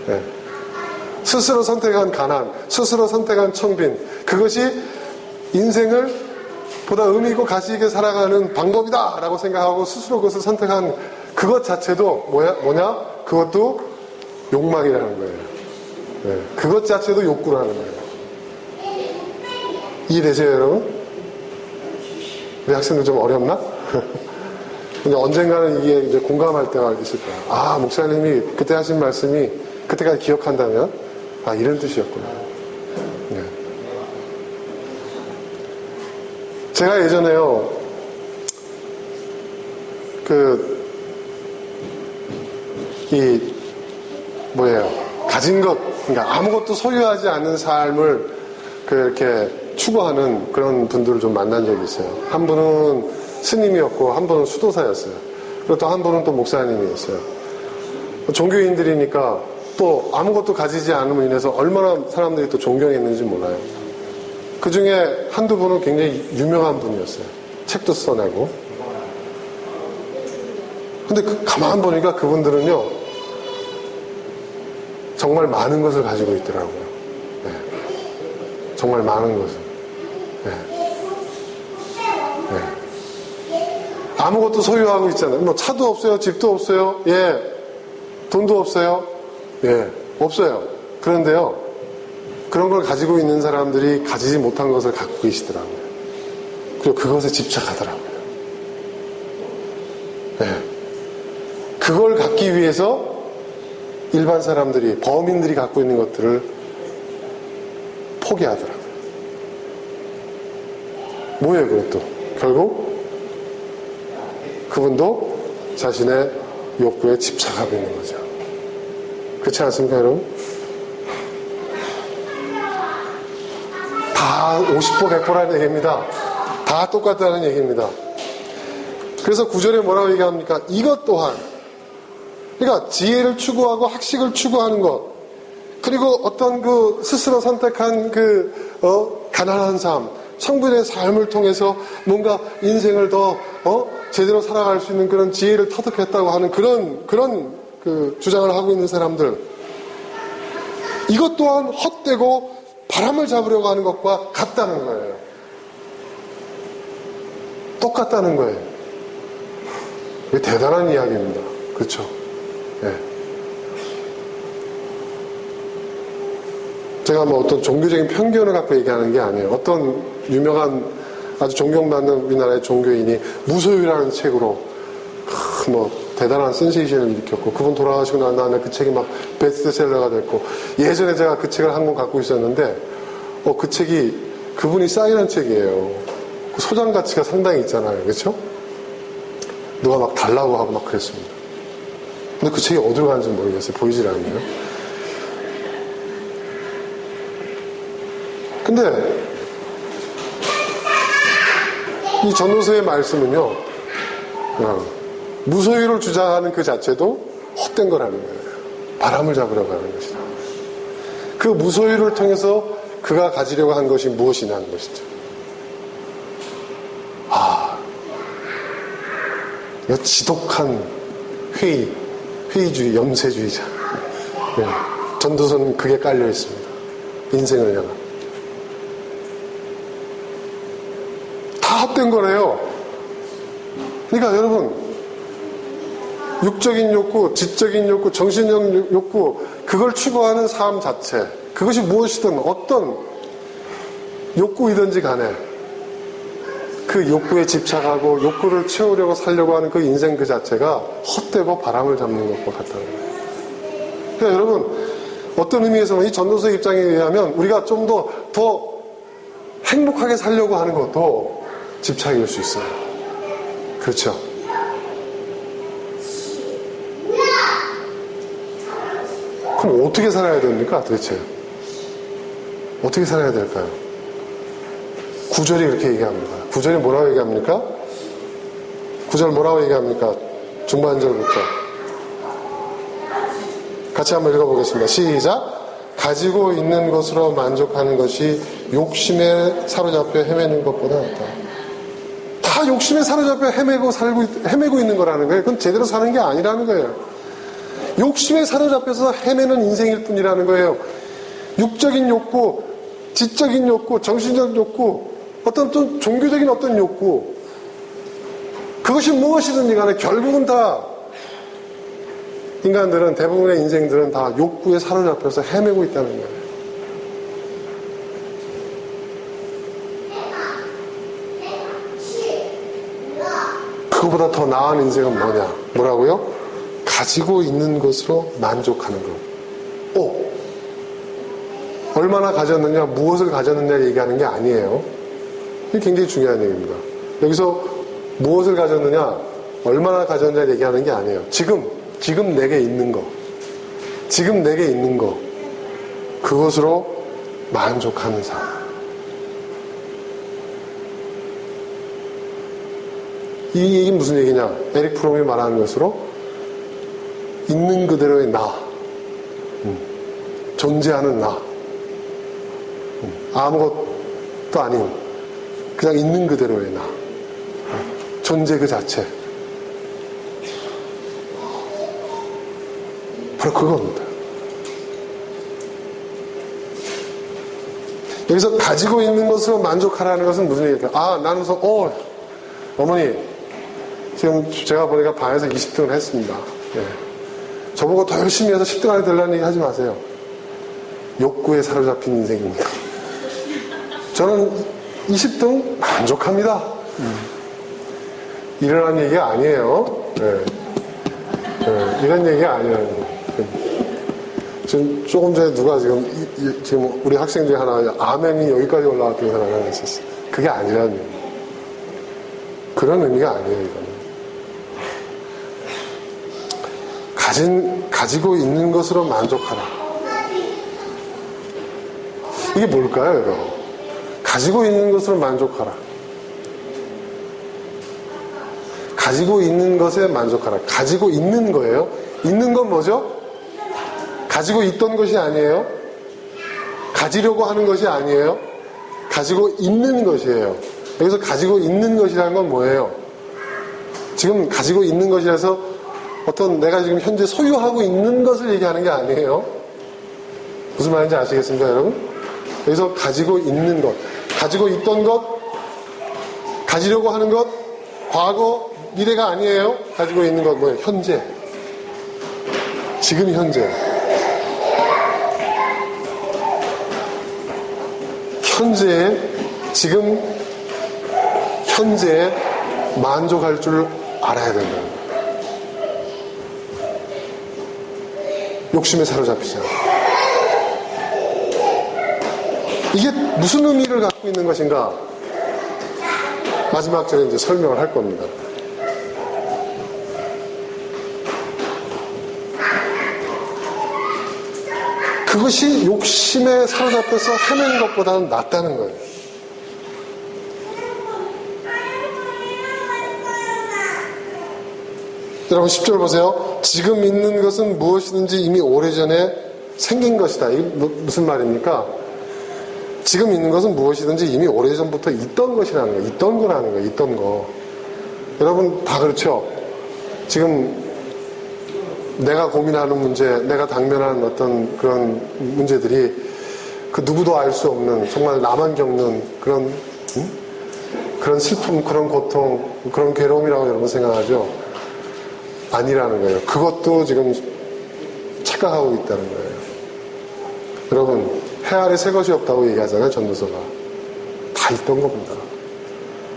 거예요. 스스로 선택한 가난, 스스로 선택한 청빈, 그것이 인생을 보다 의미 있고 가치 있게 살아가는 방법이다! 라고 생각하고 스스로 그것을 선택한 그것 자체도 뭐냐? 그것도 욕망이라는 거예요. 그것 자체도 욕구라는 거예요. 이해되세요, 여러분? 우리 학생들 좀 어렵나? 근데 언젠가는 이게 이제 공감할 때가 있을 거야. 아, 목사님이 그때 하신 말씀이 그때까지 기억한다면, 아, 이런 뜻이었구나. 제가 예전에요, 가진 것, 그러니까 아무것도 소유하지 않는 삶을 이렇게 추구하는 그런 분들을 좀 만난 적이 있어요. 한 분은 스님이었고, 한 분은 수도사였어요. 그리고 또 한 분은 또 목사님이었어요. 종교인들이니까 또 아무것도 가지지 않음으로 인해서 얼마나 사람들이 또 존경했는지 몰라요. 그 중에 한두 분은 굉장히 유명한 분이었어요. 책도 써내고. 근데 가만 보니까 그분들은요, 정말 많은 것을 가지고 있더라고요. 정말 많은 것을. 아무것도 소유하고 있잖아요. 차도 없어요. 집도 없어요. 돈도 없어요. 없어요. 그런데요, 그런 걸 가지고 있는 사람들이 가지지 못한 것을 갖고 계시더라고요. 그리고 그것에 집착하더라고요. 그걸 갖기 위해서 일반 사람들이, 범인들이 갖고 있는 것들을 포기하더라고요. 뭐예요, 그것도? 결국 그분도 자신의 욕구에 집착하고 있는 거죠. 그렇지 않습니까, 여러분? 다 50보 100보라는 얘기입니다. 다 똑같다는 얘기입니다. 그래서 9절에 뭐라고 얘기합니까? 이것 또한, 그러니까 지혜를 추구하고 학식을 추구하는 것, 그리고 어떤 스스로 선택한 가난한 삶, 성분의 삶을 통해서 뭔가 인생을 더 제대로 살아갈 수 있는 그런 지혜를 터득했다고 하는 그런 주장을 하고 있는 사람들, 이것 또한 헛되고 바람을 잡으려고 하는 것과 같다는 거예요. 똑같다는 거예요. 이게 대단한 이야기입니다. 그렇죠? 제가 어떤 종교적인 편견을 갖고 얘기하는 게 아니에요. 어떤 유명한 아주 존경받는 우리나라의 종교인이 무소유라는 책으로 대단한 센세이션을 일으켰고, 그분 돌아가시고 난 다음에 그 책이 막 베스트셀러가 됐고, 예전에 제가 그 책을 한 권 갖고 있었는데 그 책이 그분이 사인한 책이에요. 그 소장 가치가 상당히 있잖아요. 그렇죠? 누가 막 달라고 하고 막 그랬습니다. 근데 그 책이 어디로 가는지 모르겠어요. 보이질 않네요. 근데 이 전도서의 말씀은요, 무소유를 주장하는 그 자체도 헛된 거라는 거예요. 바람을 잡으려고 하는 것이다. 그 무소유를 통해서 그가 가지려고 한 것이 무엇이냐는 것이죠. 이거 지독한 회의주의, 염세주의자. 네. 전도서는 그게 깔려 있습니다. 인생을 향한. 다 헛된 거래요. 그러니까 여러분, 육적인 욕구, 지적인 욕구, 정신적 욕구, 그걸 추구하는 삶 자체, 그것이 무엇이든 어떤 욕구이든지 간에 그 욕구에 집착하고 욕구를 채우려고 살려고 하는 그 인생 그 자체가 헛되고 바람을 잡는 것과 같다는 거예요. 그러니까 여러분, 어떤 의미에서는 이 전도서의 입장에 의하면 우리가 좀 더 행복하게 살려고 하는 것도 집착일 수 있어요. 그렇죠? 그럼 어떻게 살아야 됩니까, 도대체? 어떻게 살아야 될까요? 구절이 그렇게 얘기합니다. 구절이 뭐라고 얘기합니까? 구절 뭐라고 얘기합니까? 중반절부터. 같이 한번 읽어보겠습니다. 시작. 가지고 있는 것으로 만족하는 것이 욕심에 사로잡혀 헤매는 것보다 낫다. 다 욕심에 사로잡혀 헤매고 있는 거라는 거예요. 그건 제대로 사는 게 아니라는 거예요. 욕심에 사로잡혀서 헤매는 인생일 뿐이라는 거예요. 육적인 욕구, 지적인 욕구, 정신적 욕구, 어떤 좀 종교적인 어떤 욕구, 그것이 무엇이든지 간에 결국은 다 인간들은, 대부분의 인생들은 다 욕구에 사로잡혀서 헤매고 있다는 거예요. 그거보다 더 나은 인생은 뭐냐? 뭐라고요? 가지고 있는 것으로 만족하는 것. 얼마나 가졌느냐, 무엇을 가졌느냐를 얘기하는 게 아니에요. 이게 굉장히 중요한 얘기입니다. 여기서 무엇을 가졌느냐, 얼마나 가졌느냐를 얘기하는 게 아니에요. 지금 내게 있는 거. 지금 내게 있는 거. 그것으로 만족하는 삶. 이 얘기는 무슨 얘기냐? 에릭 프롬이 말하는 것으로 있는 그대로의 나. 존재하는 나. 아무것도 아닌 그냥 있는 그대로의 나. 존재 그 자체. 바로 그겁니다. 여기서 가지고 있는 것으로 만족하라는 것은 무슨 얘기일까요? 나는 우선 어머니 지금 제가 보니까 반에서 20등을 했습니다. 저보고 더 열심히 해서 10등 안에 들라는 얘기 하지 마세요. 욕구에 사로잡힌 인생입니다. 저는 20등 만족합니다. 이런 얘기가 아니에요. 이런 얘기가 아니에요. 지금 조금 전에 누가 지금 우리 학생 중에 하나 아멘이 여기까지 올라왔던 사람이 하나 있었어요. 그게 아니라는 얘기예요. 그런 의미가 아니에요, 이거는. 가지고 있는 것으로 만족하라. 이게 뭘까요, 여러분? 가지고 있는 것으로 만족하라. 가지고 있는 것에 만족하라. 가지고 있는 거예요. 있는 건 뭐죠? 가지고 있던 것이 아니에요. 가지려고 하는 것이 아니에요. 가지고 있는 것이에요. 여기서 가지고 있는 것이라는 건 뭐예요? 지금 가지고 있는 것이라서 어떤 내가 지금 현재 소유하고 있는 것을 얘기하는 게 아니에요. 무슨 말인지 아시겠습니까, 여러분? 여기서 가지고 있는 것, 가지고 있던 것, 가지려고 하는 것, 과거, 미래가 아니에요. 가지고 있는 것 뭐예요? 현재. 지금 현재. 현재에 지금 현재에 만족할 줄 알아야 된다는 거예요. 욕심에 사로잡히지 않아요. 이게 무슨 의미를 갖고 있는 것인가? 마지막 절에 이제 설명을 할 겁니다. 그것이 욕심에 사로잡혀서 헤매는 것보다는 낫다는 거예요. 여러분 10절 보세요. 지금 있는 것은 무엇이든지 이미 오래전에 생긴 것이다. 이게 무슨 말입니까? 지금 있는 것은 무엇이든지 이미 오래전부터 있던 것이라는 거예요. 있던 거라는 거예요. 있던 거. 여러분 다 그렇죠? 지금 내가 고민하는 문제, 내가 당면하는 어떤 그런 문제들이 그 누구도 알 수 없는 정말 나만 겪는 그런 그런 슬픔, 그런 고통, 그런 괴로움이라고 여러분 생각하죠? 아니라는 거예요. 그것도 지금 착각하고 있다는 거예요. 여러분 해 아래 새 것이 없다고 얘기하잖아요. 전도서가. 다 있던 겁니다.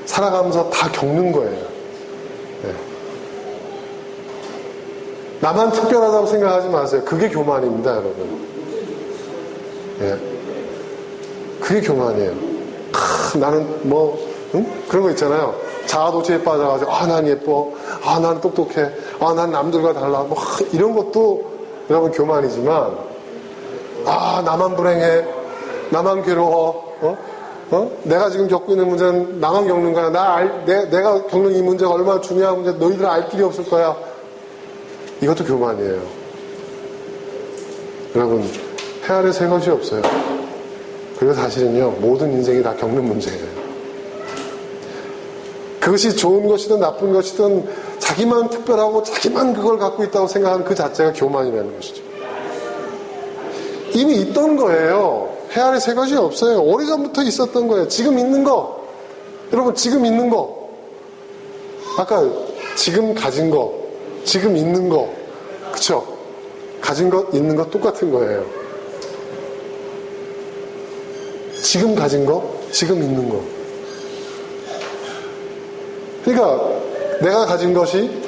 살아가면서 다 겪는 거예요. 네. 나만 특별하다고 생각하지 마세요. 그게 교만입니다, 여러분. 네. 그게 교만이에요. 나는 뭐 그런 거 있잖아요. 자아도취에 빠져가지고 난 예뻐, 나는 똑똑해, 난 남들과 달라, 뭐 이런 것도 여러분 교만이지만 나만 불행해, 나만 괴로워, 내가 지금 겪고 있는 문제는 나만 겪는 거야. 내가 겪는 이 문제가 얼마나 중요한 문제, 너희들은 알 길이 없을 거야. 이것도 교만이에요. 여러분, 해 아래 새 것이 없어요. 그리고 사실은요, 모든 인생이 다 겪는 문제예요. 그것이 좋은 것이든 나쁜 것이든 자기만 특별하고 자기만 그걸 갖고 있다고 생각하는 그 자체가 교만이라는 것이죠. 이미 있던 거예요. 해 아래 새 것이 없어요. 오래전부터 있었던 거예요. 지금 있는 거. 여러분, 지금 있는 거. 아까 지금 가진 거, 지금 있는 거. 그쵸? 가진 것, 있는 것 똑같은 거예요. 지금 가진 거, 지금 있는 거. 그러니까 내가 가진 것이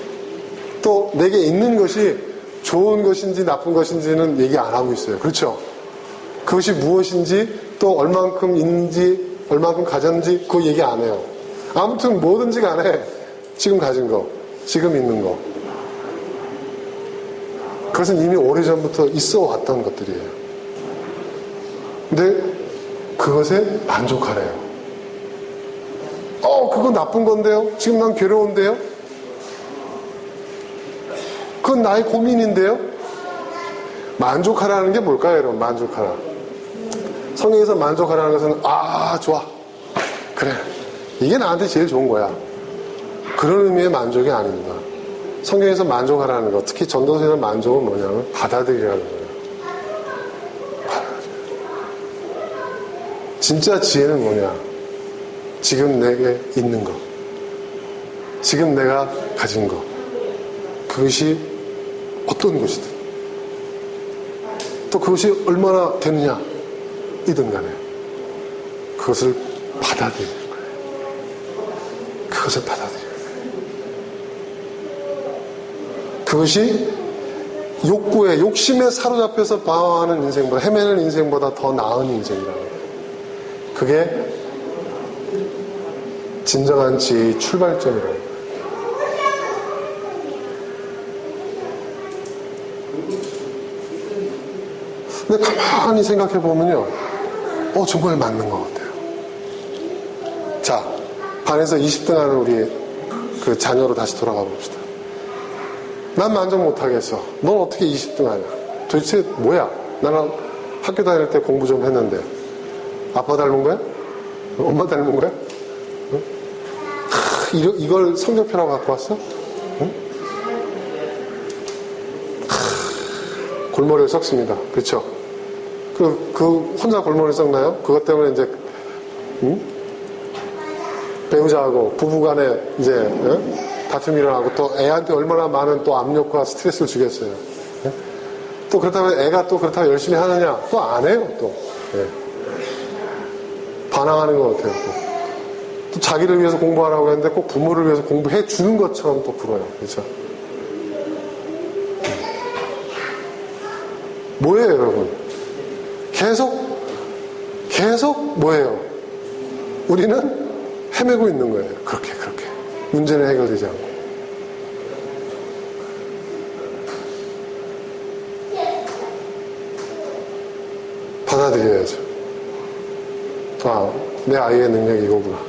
또 내게 있는 것이 좋은 것인지 나쁜 것인지는 얘기 안 하고 있어요. 그렇죠? 그것이 무엇인지 또 얼만큼 있는지 얼만큼 가졌는지 그거 얘기 안 해요. 아무튼 뭐든지 간에 지금 가진 거, 지금 있는 거. 그것은 이미 오래전부터 있어 왔던 것들이에요. 근데 그것에 만족하래요. 그건 나쁜 건데요? 지금 난 괴로운데요? 그건 나의 고민인데요? 만족하라는 게 뭘까요, 여러분? 만족하라. 성경에서 만족하라는 것은, 좋아. 그래. 이게 나한테 제일 좋은 거야. 그런 의미의 만족이 아닙니다. 성경에서 만족하라는 것, 특히 전도서에서 만족은 뭐냐면 받아들이라는 거예요. 진짜 지혜는 뭐냐? 지금 내게 있는 것, 지금 내가 가진 것, 그것이 어떤 것이든 또 그것이 얼마나 되느냐 이든 간에 그것을 받아들이는 거예요. 그것을 받아들이는 거예요. 그것이 욕구에, 욕심에 사로잡혀서 방황하는 인생보다, 헤매는 인생보다 더 나은 인생이라는 거예요. 그게 진정한 지혜의 출발점이라는 거예요. 근데 가만히 생각해 보면요, 정말 맞는 것 같아요. 자, 반에서 20등 하는 우리 그 자녀로 다시 돌아가 봅시다. 난 만족 못하겠어. 넌 어떻게 20등 하냐? 도대체 뭐야? 나는 학교 다닐 때 공부 좀 했는데 아빠 닮은 거야? 엄마 닮은 거야? 이걸 성적표라고 갖고 왔어? 응? 골머리를 썩습니다. 그렇죠? 그 혼자 골머리 썩나요? 그것 때문에 이제 배우자하고 부부간에 이제 다툼이 일어나고 또 애한테 얼마나 많은 또 압력과 스트레스를 주겠어요. 또 그렇다면 애가 또 그렇다고 열심히 하느냐? 또 안 해요. 또 반항하는 것 같아요. 또. 또 자기를 위해서 공부하라고 했는데 꼭 부모를 위해서 공부해 주는 것처럼 또 굴어요. 그렇죠? 뭐예요, 여러분? 계속 뭐예요? 우리는 헤매고 있는 거예요. 그렇게. 문제는 해결되지 않고. 받아들여야죠. 아, 내 아이의 능력이 이거구나.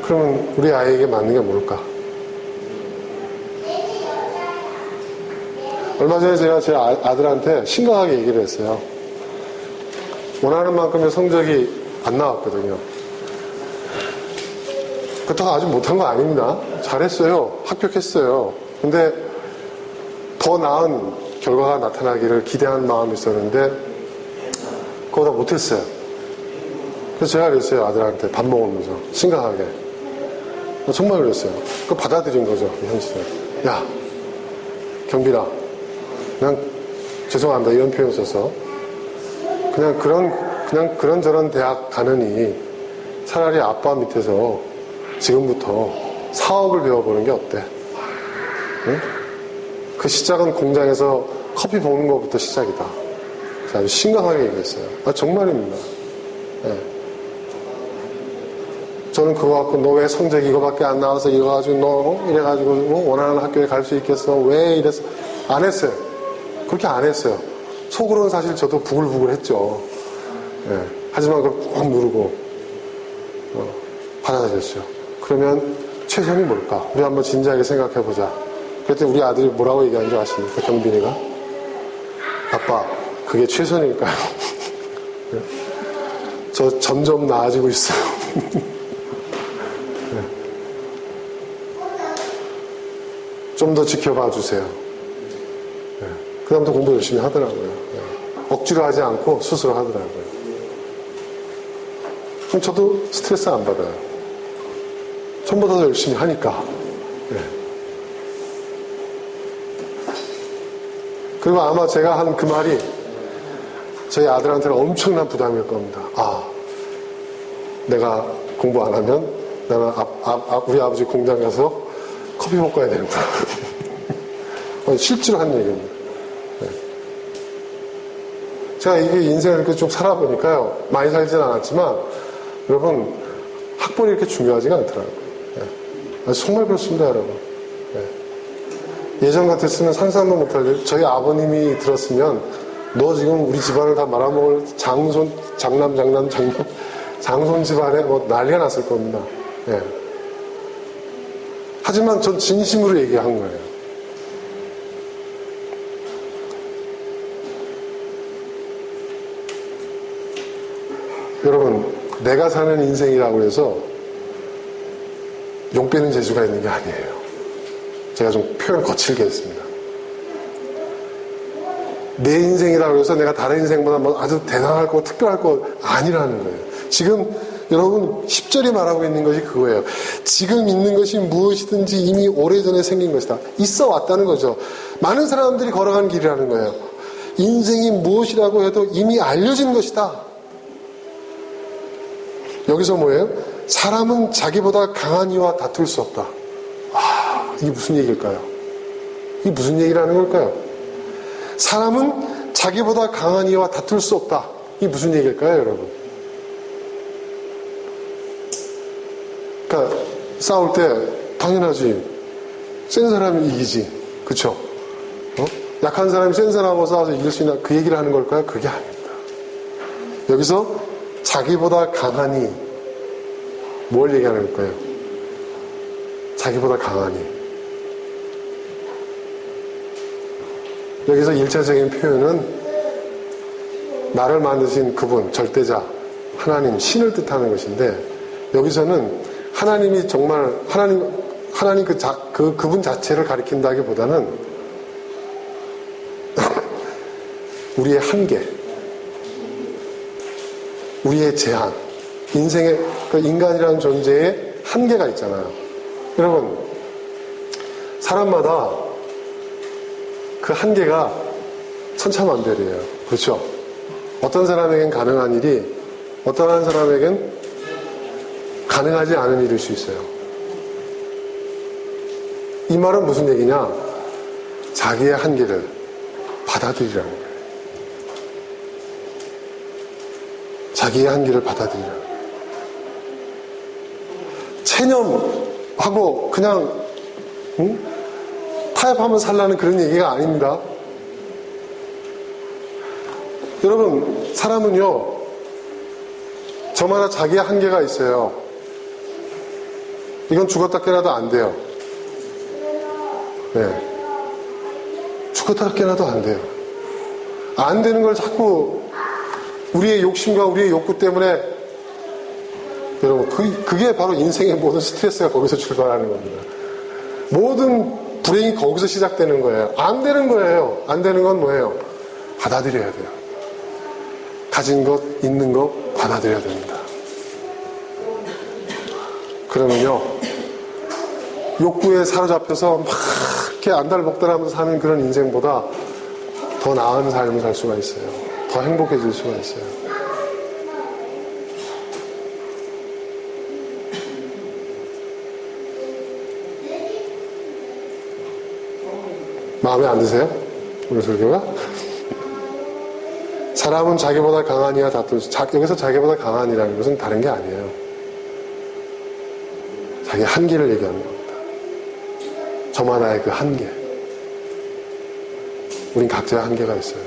그러면 우리 아이에게 맞는 게 뭘까? 얼마 전에 제가 제 아들한테 심각하게 얘기를 했어요. 원하는 만큼의 성적이 안 나왔거든요. 그렇다고 아주 못한 거 아닙니다. 잘했어요. 합격했어요. 근데 더 나은 결과가 나타나기를 기대하는 마음이 있었는데 그거보다 못했어요. 그래서 제가 그랬어요. 아들한테 밥 먹으면서 심각하게. 정말 그랬어요. 그거 받아들인 거죠. 현실을. 야, 경빈아, 그냥 죄송합니다. 이런 표현 써서 그냥 그런저런 대학 가느니 차라리 아빠 밑에서 지금부터 사업을 배워보는 게 어때? 응? 그 시작은 공장에서 커피 볶는 것부터 시작이다. 아주 심각하게 얘기했어요. 정말입니다. 네. 저는 그거 갖고 너 왜 성적이 이거밖에 안 나와서 이거 가지고 너 이래가지고 원하는 학교에 갈 수 있겠어? 왜 이랬어? 안 했어요. 그렇게 안 했어요. 속으로는 사실 저도 부글부글 했죠. 네. 하지만 그걸 꼭 누르고 받아들였죠. 그러면 최선이 뭘까? 우리 한번 진지하게 생각해보자. 그랬더니 우리 아들이 뭐라고 얘기한 줄 아십니까? 경빈이가? 아빠, 그게 최선일까요? 저 점점 나아지고 있어요. 네. 좀 더 지켜봐 주세요. 네. 그 다음부터 공부 열심히 하더라고요. 네. 억지로 하지 않고 스스로 하더라고요. 그럼 저도 스트레스 안 받아요. 전보다 더 열심히 하니까. 네. 그리고 아마 제가 한 그 말이 저희 아들한테는 엄청난 부담일 겁니다. 아, 내가 공부 안 하면 나는 우리 아버지 공장 가서 커피 먹고 가야 되는구나. 실제로 한 얘기입니다. 네. 제가 이게 인생을 이렇게 좀 살아보니까요, 많이 살진 않았지만 여러분, 학벌이 이렇게 중요하지가 않더라고요. 네. 정말 그렇습니다, 여러분. 네. 예전 같았으면 상상도 못할 일, 저희 아버님이 들었으면 너 지금 우리 집안을 다 말아먹을 장손 집안에 뭐 난리가 났을 겁니다. 네. 하지만 전 진심으로 얘기한 거예요. 여러분, 내가 사는 인생이라고 해서 용 빼는 재주가 있는 게 아니에요. 제가 좀 표현을 거칠게 했습니다. 내 인생이라고 해서 내가 다른 인생보다 뭐 아주 대단할 거, 특별할 거 아니라는 거예요. 지금 여러분 10절이 말하고 있는 것이 그거예요. 지금 있는 것이 무엇이든지 이미 오래전에 생긴 것이다. 있어 왔다는 거죠. 많은 사람들이 걸어간 길이라는 거예요. 인생이 무엇이라고 해도 이미 알려진 것이다. 여기서 뭐예요? 사람은 자기보다 강한 이와 다툴 수 없다. 아, 이게 무슨 얘기일까요? 이게 무슨 얘기라는 걸까요? 사람은 자기보다 강한 이와 다툴 수 없다. 이게 무슨 얘기일까요, 여러분? 그러니까 싸울 때 당연하지. 센 사람이 이기지. 그쵸? 약한 사람이 센 사람하고 싸워서 이길 수 있나? 그 얘기를 하는 걸까요? 그게 아닙니다. 여기서 자기보다 강하니 뭘 얘기하는 걸까요? 자기보다 강하니. 여기서 1차적인 표현은 나를 만드신 그분, 절대자, 하나님, 신을 뜻하는 것인데 여기서는 하나님이 정말 하나님 그분 자체를 가리킨다기보다는 우리의 한계, 우리의 제한, 인생의 인간이라는 존재의 한계가 있잖아요. 여러분, 사람마다 그 한계가 천차만별이에요. 그렇죠? 어떤 사람에겐 가능한 일이 어떤 사람에겐 가능하지 않은 일일 수 있어요. 이 말은 무슨 얘기냐? 자기의 한계를 받아들이라는 거예요. 자기의 한계를 받아들이라는 거예요. 체념하고 그냥 타협하면 살라는 그런 얘기가 아닙니다. 여러분, 사람은요, 저마다 자기의 한계가 있어요. 이건 죽었다 깨나도 안 돼요. 네. 죽었다 깨나도 안 돼요. 안 되는 걸 자꾸 우리의 욕심과 우리의 욕구 때문에, 여러분, 그게 바로 인생의 모든 스트레스가 거기서 출발하는 겁니다. 모든 불행이 거기서 시작되는 거예요. 안 되는 거예요. 안 되는 건 뭐예요? 받아들여야 돼요. 가진 것, 있는 것 받아들여야 됩니다. 그러면요, 욕구에 사로잡혀서 막 이렇게 안달복달하면서 사는 그런 인생보다 더 나은 삶을 살 수가 있어요. 더 행복해질 수가 있어요. 마음에 안 드세요? 오늘 설교가? 사람은 자기보다 강한 이와 다툴 수, 여기서 자기보다 강한이라는 것은 다른 게 아니에요. 자기 한계를 얘기하는 겁니다. 저마다의 그 한계. 우린 각자의 한계가 있어요.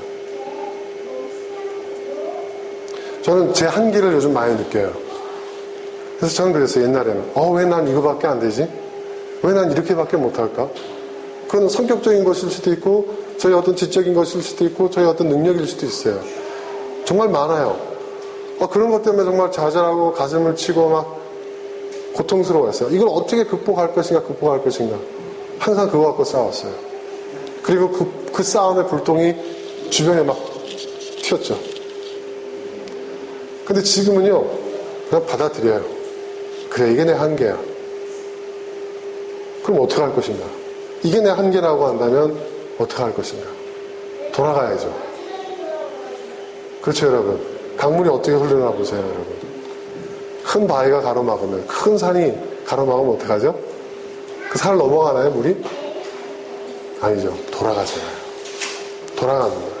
저는 제 한계를 요즘 많이 느껴요. 그래서 저는 그랬어요. 옛날에는 왜 난 이거밖에 안 되지? 왜 난 이렇게밖에 못할까? 그건 성격적인 것일 수도 있고, 저희 어떤 지적인 것일 수도 있고, 저희 어떤 능력일 수도 있어요. 정말 많아요. 그런 것 때문에 정말 좌절하고 가슴을 치고 막 고통스러워했어요. 이걸 어떻게 극복할 것인가. 항상 그거 갖고 싸웠어요. 그리고 그 싸움의 불똥이 주변에 막 튀었죠. 근데 지금은요, 그냥 받아들여요. 그래, 이게 내 한계야. 그럼 어떻게 할 것인가? 이게 내 한계라고 한다면 어떻게 할 것인가? 돌아가야죠. 그렇죠, 여러분? 강물이 어떻게 흘러나 보세요, 여러분? 큰 바위가 가로막으면, 큰 산이 가로막으면 어떡하죠? 그 산을 넘어가나요, 물이? 아니죠. 돌아가잖아요. 돌아가는 거예요.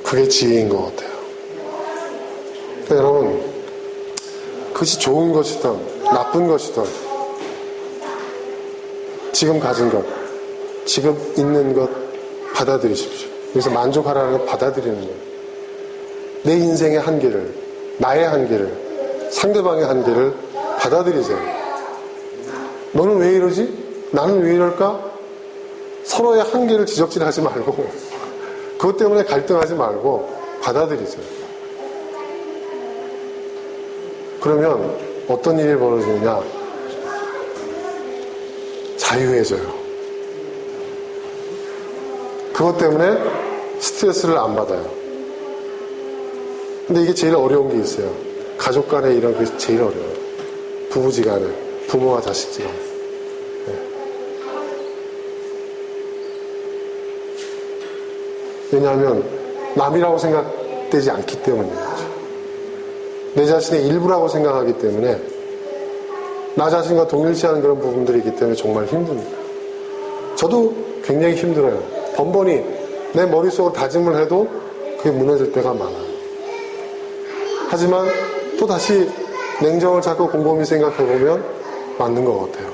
그게 지혜인 것 같아요. 그러니까 여러분, 그것이 좋은 것이든 나쁜 것이든 지금 가진 것, 지금 있는 것 받아들이십시오. 여기서 만족하라는 걸 받아들이는 거예요. 내 인생의 한계를, 나의 한계를, 상대방의 한계를 받아들이세요. 너는 왜 이러지? 나는 왜 이럴까? 서로의 한계를 지적질하지 말고 그것 때문에 갈등하지 말고 받아들이세요. 그러면 어떤 일이 벌어지느냐? 자유해져요. 그것 때문에 스트레스를 안 받아요. 근데 이게 제일 어려운 게 있어요. 가족 간에 이런 게 제일 어려워요. 부부지간에, 부모와 자식지간에. 네. 왜냐하면 남이라고 생각되지 않기 때문이에요. 내 자신의 일부라고 생각하기 때문에 나 자신과 동일시하는 그런 부분들이 있기 때문에 정말 힘듭니다. 저도 굉장히 힘들어요. 번번이 내 머릿속으로 다짐을 해도 그게 무너질 때가 많아요. 하지만 또 다시 냉정을 잡고 곰곰이 생각해보면 맞는 것 같아요.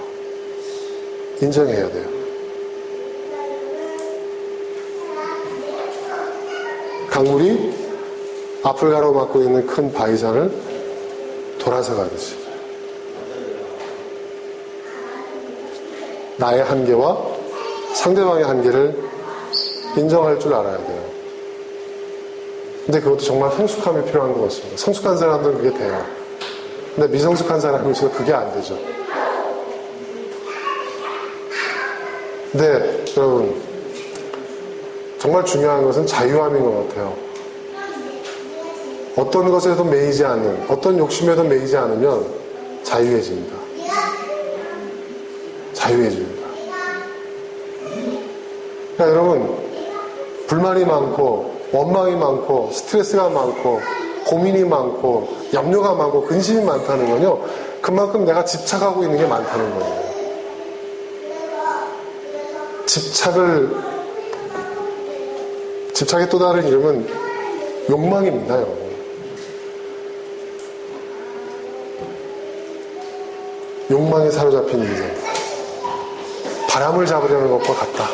인정해야 돼요. 강물이 앞을 가로막고 있는 큰 바위산을 돌아서 가듯이 나의 한계와 상대방의 한계를 인정할 줄 알아야 돼요. 근데 그것도 정말 성숙함이 필요한 것 같습니다. 성숙한 사람들은 그게 돼요. 근데 미성숙한 사람일수록 그게 안 되죠. 근데 여러분, 정말 중요한 것은 자유함인 것 같아요. 어떤 것에도 매이지 않는, 어떤 욕심에도 매이지 않으면 자유해집니다. 자유해집니다. 그러니까 여러분, 불만이 많고 원망이 많고 스트레스가 많고 고민이 많고 염려가 많고 근심이 많다는 건요, 그만큼 내가 집착하고 있는 게 많다는 거예요. 집착의 또 다른 이름은 욕망입니다. 욕망에 사로잡힌 인생, 바람을 잡으려는 것과 같다.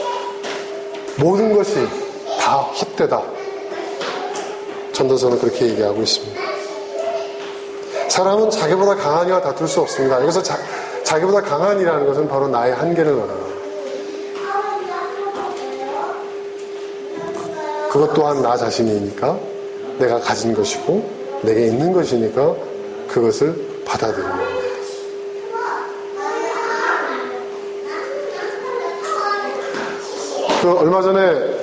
모든 것이 다 헛되다. 전도서는 그렇게 얘기하고 있습니다. 사람은 자기보다 강한이와 다툴 수 없습니다. 여기서 자기보다 강한이라는 것은 바로 나의 한계를 말합니다. 그것 또한 나 자신이니까, 내가 가진 것이고 내게 있는 것이니까 그것을 받아들이는 겁니다. 얼마 전에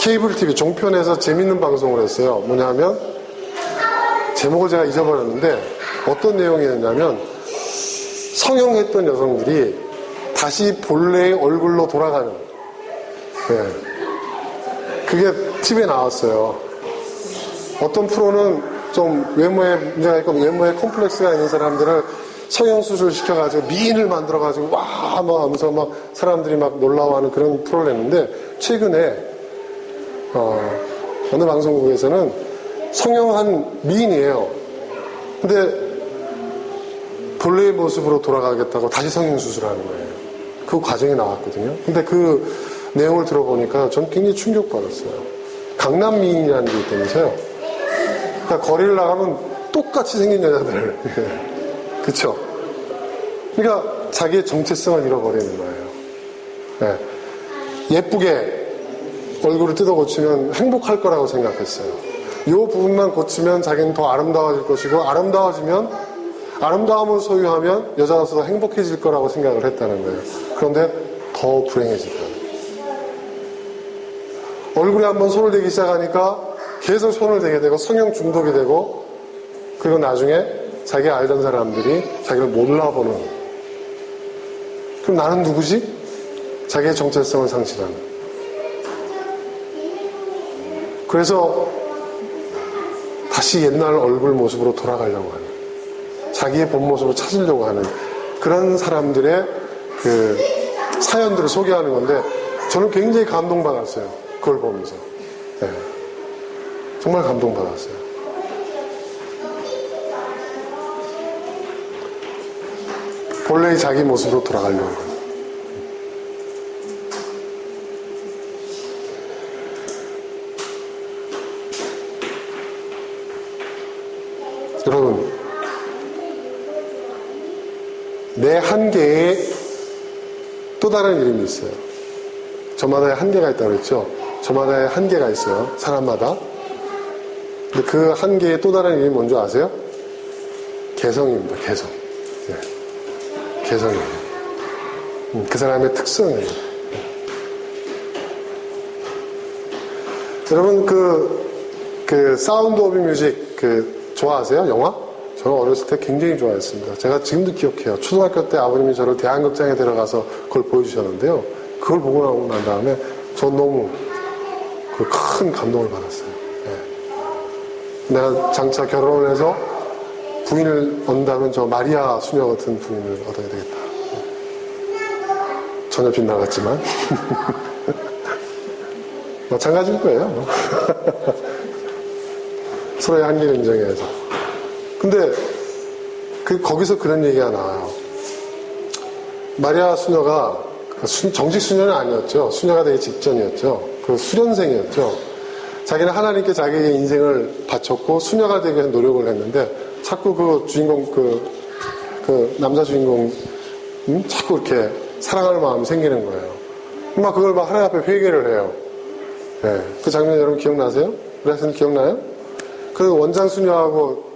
케이블 TV 종편에서 재밌는 방송을 했어요. 뭐냐면, 제목을 제가 잊어버렸는데 어떤 내용이었냐면, 성형했던 여성들이 다시 본래의 얼굴로 돌아가는, 그게 TV에 나왔어요. 어떤 프로는 좀 외모에 문제가 있고 외모에 콤플렉스가 있는 사람들을 성형수술 시켜가지고 미인을 만들어가지고 와 막 하면서 막 사람들이 막 놀라워하는 그런 프로를 냈는데, 최근에 어느 방송국에서는 성형한 미인이에요. 근데 본래의 모습으로 돌아가겠다고 다시 성형수술하는 거예요. 그 과정이 나왔거든요. 근데 그 내용을 들어보니까 전 굉장히 충격받았어요. 강남 미인이라는 게 있다면서요. 그러니까 거리를 나가면 똑같이 생긴 여자들. 그쵸? 그러니까 자기의 정체성을 잃어버리는 거예요. 예쁘게 얼굴을 뜯어 고치면 행복할 거라고 생각했어요. 이 부분만 고치면 자기는 더 아름다워질 것이고, 아름다움을 소유하면 여자로서 더 행복해질 거라고 생각을 했다는 거예요. 그런데 더 불행해지더라고요. 얼굴에 한번 손을 대기 시작하니까 계속 손을 대게 되고 성형 중독이 되고, 그리고 나중에 자기 알던 사람들이 자기를 몰라보는. 그럼 나는 누구지? 자기의 정체성을 상실하는. 그래서 다시 옛날 얼굴 모습으로 돌아가려고 하는, 자기의 본 모습을 찾으려고 하는 그런 사람들의 그 사연들을 소개하는 건데, 저는 굉장히 감동받았어요. 그걸 보면서. 정말 감동받았어요. 본래의 자기 모습으로 돌아가려고 하는. 여러분, 내 한계에 또 다른 이름이 있어요. 저마다의 한계가 있다고 그랬죠. 저마다의 한계가 있어요. 사람마다. 근데 그 한계의 또 다른 이름이 뭔지 아세요? 개성입니다. 개성. 개성이에요. 그 사람의 특성이에요. 여러분, 그 사운드 오브 뮤직 좋아하세요? 영화? 저는 어렸을 때 굉장히 좋아했습니다. 제가 지금도 기억해요. 초등학교 때 아버님이 저를 대한극장에 데려가서 그걸 보여주셨는데요. 그걸 보고 나오고 난 다음에 전 너무 큰 감동을 받았어요. 내가 장차 결혼을 해서 부인을 얻는다면 저 마리아 수녀 같은 부인을 얻어야 되겠다. 전혀 빗나갔지만 마찬가지일 거예요. 서로의 한계를 인정해야죠. 근데 거기서 그런 얘기가 나와요. 마리아 수녀가 정식 수녀는 아니었죠. 수녀가 되기 직전이었죠. 그 수련생이었죠. 자기는 하나님께 자기의 인생을 바쳤고 수녀가 되기 위해서 노력을 했는데, 자꾸 그 주인공, 그 남자 주인공, 자꾸 이렇게 사랑하는 마음이 생기는 거예요. 막 그걸 막 하나님 앞에 회개를 해요. 그 장면 여러분 기억나세요? 우리 학생들 기억나요? 그 원장 수녀하고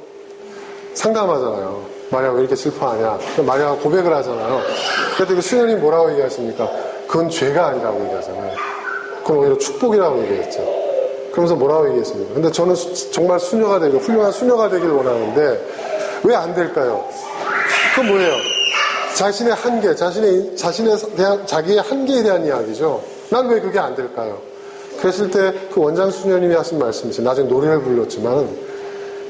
상담하잖아요. 마리아가 왜 이렇게 슬퍼하냐. 마리아가 고백을 하잖아요. 그래도 그 수녀님 뭐라고 얘기하십니까? 그건 죄가 아니라고 얘기하잖아요. 그건 오히려 축복이라고 얘기했죠. 그러면서 뭐라고 얘기했습니까? 근데 저는 정말 수녀가 되고 훌륭한 수녀가 되길 원하는데 왜 안 될까요? 그건 뭐예요? 자신의 한계, 자기의 한계에 대한 이야기죠. 난 왜 그게 안 될까요? 그랬을 때 그 원장 수녀님이 하신 말씀이 있어요. 나중에 노래를 불렀지만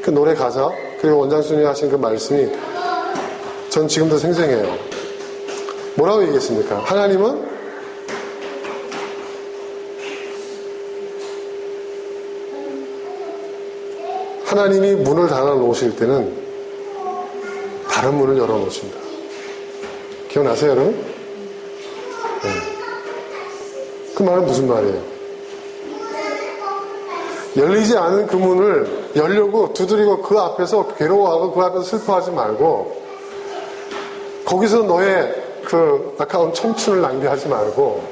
그 노래 가사 그리고 원장 수녀님이 하신 그 말씀이 전 지금도 생생해요. 뭐라고 얘기했습니까? 하나님이 문을 닫아 놓으실 때는 다른 문을 열어 놓으신다. 기억나세요, 여러분? 네. 그 말은 무슨 말이에요? 열리지 않은 그 문을 열려고 두드리고 그 앞에서 괴로워하고 그 앞에서 슬퍼하지 말고 거기서 너의 그 아까운 청춘을 낭비하지 말고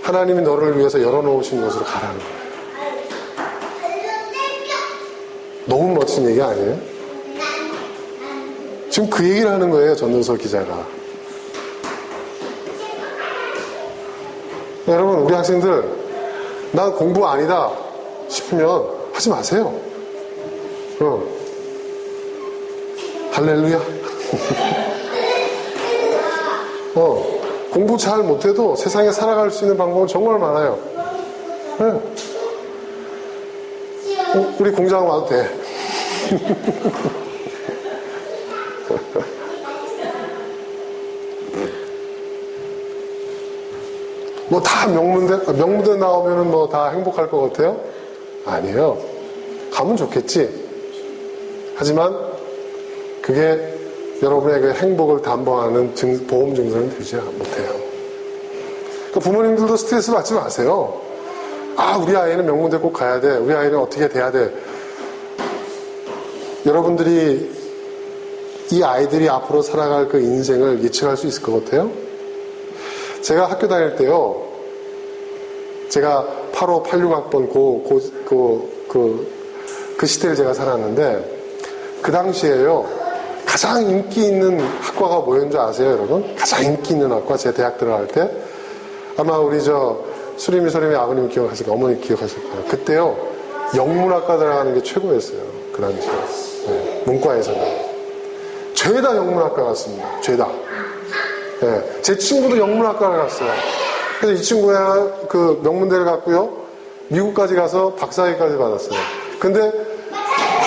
하나님이 너를 위해서 열어놓으신 곳으로 가라는 거예요. 너무 멋진 얘기 아니에요? 지금 그 얘기를 하는 거예요, 전도서 기자가. 여러분, 우리 학생들 난 공부 아니다 싶으면 하지 마세요. 할렐루야. 공부 잘 못해도 세상에 살아갈 수 있는 방법은 정말 많아요. 네. 우리 공장 와도 돼. 뭐 다 명문대 나오면은 뭐 다 행복할 것 같아요? 아니에요. 가면 좋겠지. 하지만 그게 여러분의 그 행복을 담보하는 보험 증서는 되지 못해요. 그러니까 부모님들도 스트레스 받지 마세요. 아, 우리 아이는 명문대 꼭 가야 돼. 우리 아이는 어떻게 돼야 돼. 여러분들이 이 아이들이 앞으로 살아갈 그 인생을 예측할 수 있을 것 같아요? 제가 학교 다닐 때요. 제가 85, 86학번 그 시대를 제가 살았는데 그 당시에요. 가장 인기 있는 학과가 뭐였는 줄 아세요, 여러분? 가장 인기 있는 학과, 제 대학 들어갈 때 아마 우리 수림이 아버님 기억하실 거예요. 어머니 기억하실 거예요. 그때요. 영문학과 들어가는 게 최고였어요. 그 당시에. 네, 문과에서는. 죄다 영문학과 갔습니다. 죄다. 네, 제 친구도 영문학과를 갔어요. 그래서 이 친구가 그 명문대를 갔고요. 미국까지 가서 박사학위까지 받았어요. 근데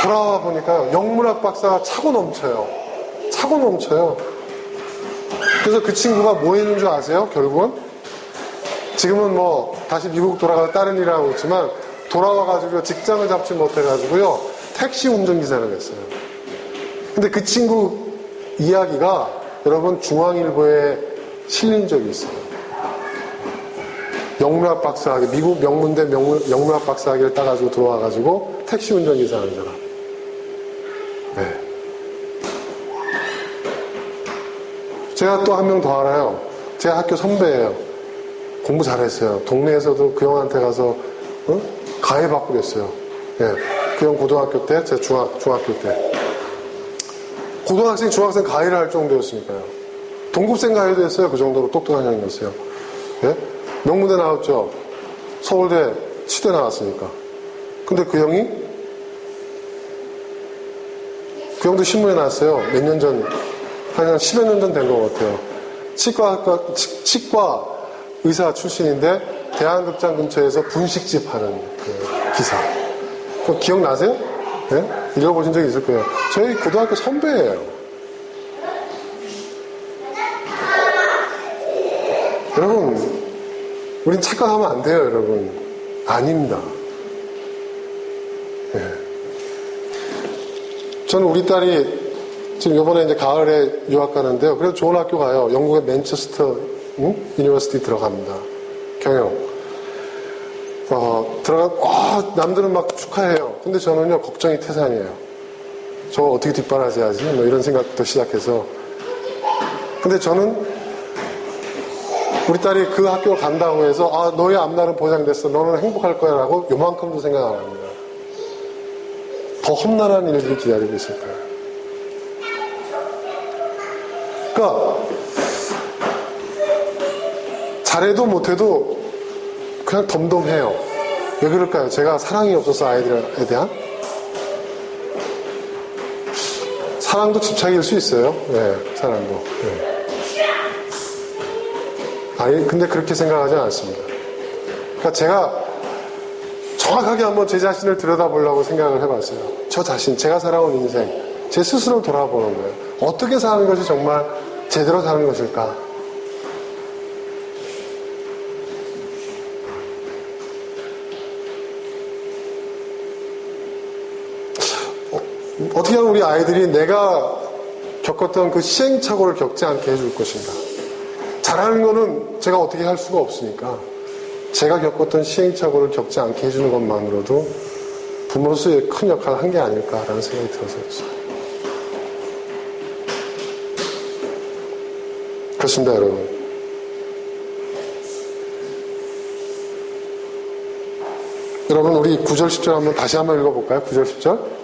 돌아와 보니까 영문학 박사가 차고 넘쳐요. 그래서 그 친구가 뭐 했는 줄 아세요? 결국은? 지금은 뭐 다시 미국 돌아가서 다른 일을 하고 있지만 돌아와가지고 직장을 잡지 못해가지고요. 택시 운전기사를 했어요. 근데 그 친구 이야기가 여러분 중앙일보에 실린 적이 있어요. 영문학 박사학위, 미국 명문대 영문학 박사학위를 따가지고 들어와가지고 택시 운전기사 하는 사람. 네. 제가 또 한 명 더 알아요. 제 학교 선배예요. 공부 잘했어요. 동네에서도 그 형한테 가서 가해 받고 그랬어요. 네. 그 형 고등학교 때, 제 중학교 때. 고등학생, 중학생 가해를 할 정도였으니까요. 동급생 가해도 했어요. 그 정도로 똑똑한 형이었어요. 네? 명문대 나왔죠. 서울대, 치대 나왔으니까. 근데 그 형도 신문에 나왔어요. 몇 년 전, 한 10여 년 전 된 것 같아요. 치과 의사 출신인데 대한극장 근처에서 분식집 하는 그 기사. 그거 기억나세요? 네? 읽어보신 적 있을 거예요. 저희 고등학교 선배예요. 여러분, 우린 착각하면 안 돼요, 여러분. 아닙니다. 네. 저는 우리 딸이 지금 이번에 이제 가을에 유학 가는데요. 그래도 좋은 학교 가요. 영국의 맨체스터 유니버시티 들어갑니다. 경영. 남들은 막 축하해요. 근데 저는요, 걱정이 태산이에요. 저거 어떻게 뒷바라지하지? 뭐 이런 생각부터 시작해서. 근데 저는 우리 딸이 그 학교를 간다고 해서, 너의 앞날은 보장됐어. 너는 행복할 거야. 라고 요만큼도 생각 안 합니다. 더 험난한 일들이 기다리고 있을 거예요. 그러니까, 잘해도 못해도 그냥 덤덤해요. 왜 그럴까요? 제가 사랑이 없어서 아이들에 대한? 사랑도 집착일 수 있어요. 네, 사랑도. 네. 아니, 근데 그렇게 생각하지 않습니다. 그러니까 제가 정확하게 한번 제 자신을 들여다보려고 생각을 해봤어요. 저 자신, 제가 살아온 인생, 제 스스로 돌아보는 거예요. 어떻게 사는 것이 정말 제대로 사는 것일까? 어떻게 하면 우리 아이들이 내가 겪었던 그 시행착오를 겪지 않게 해줄 것인가? 잘하는 거는 제가 어떻게 할 수가 없으니까 제가 겪었던 시행착오를 겪지 않게 해주는 것만으로도 부모로서의 큰 역할을 한 게 아닐까라는 생각이 들어서였어요. 그렇습니다, 여러분. 여러분, 우리 9절, 10절 다시 한번 읽어볼까요? 9절, 10절.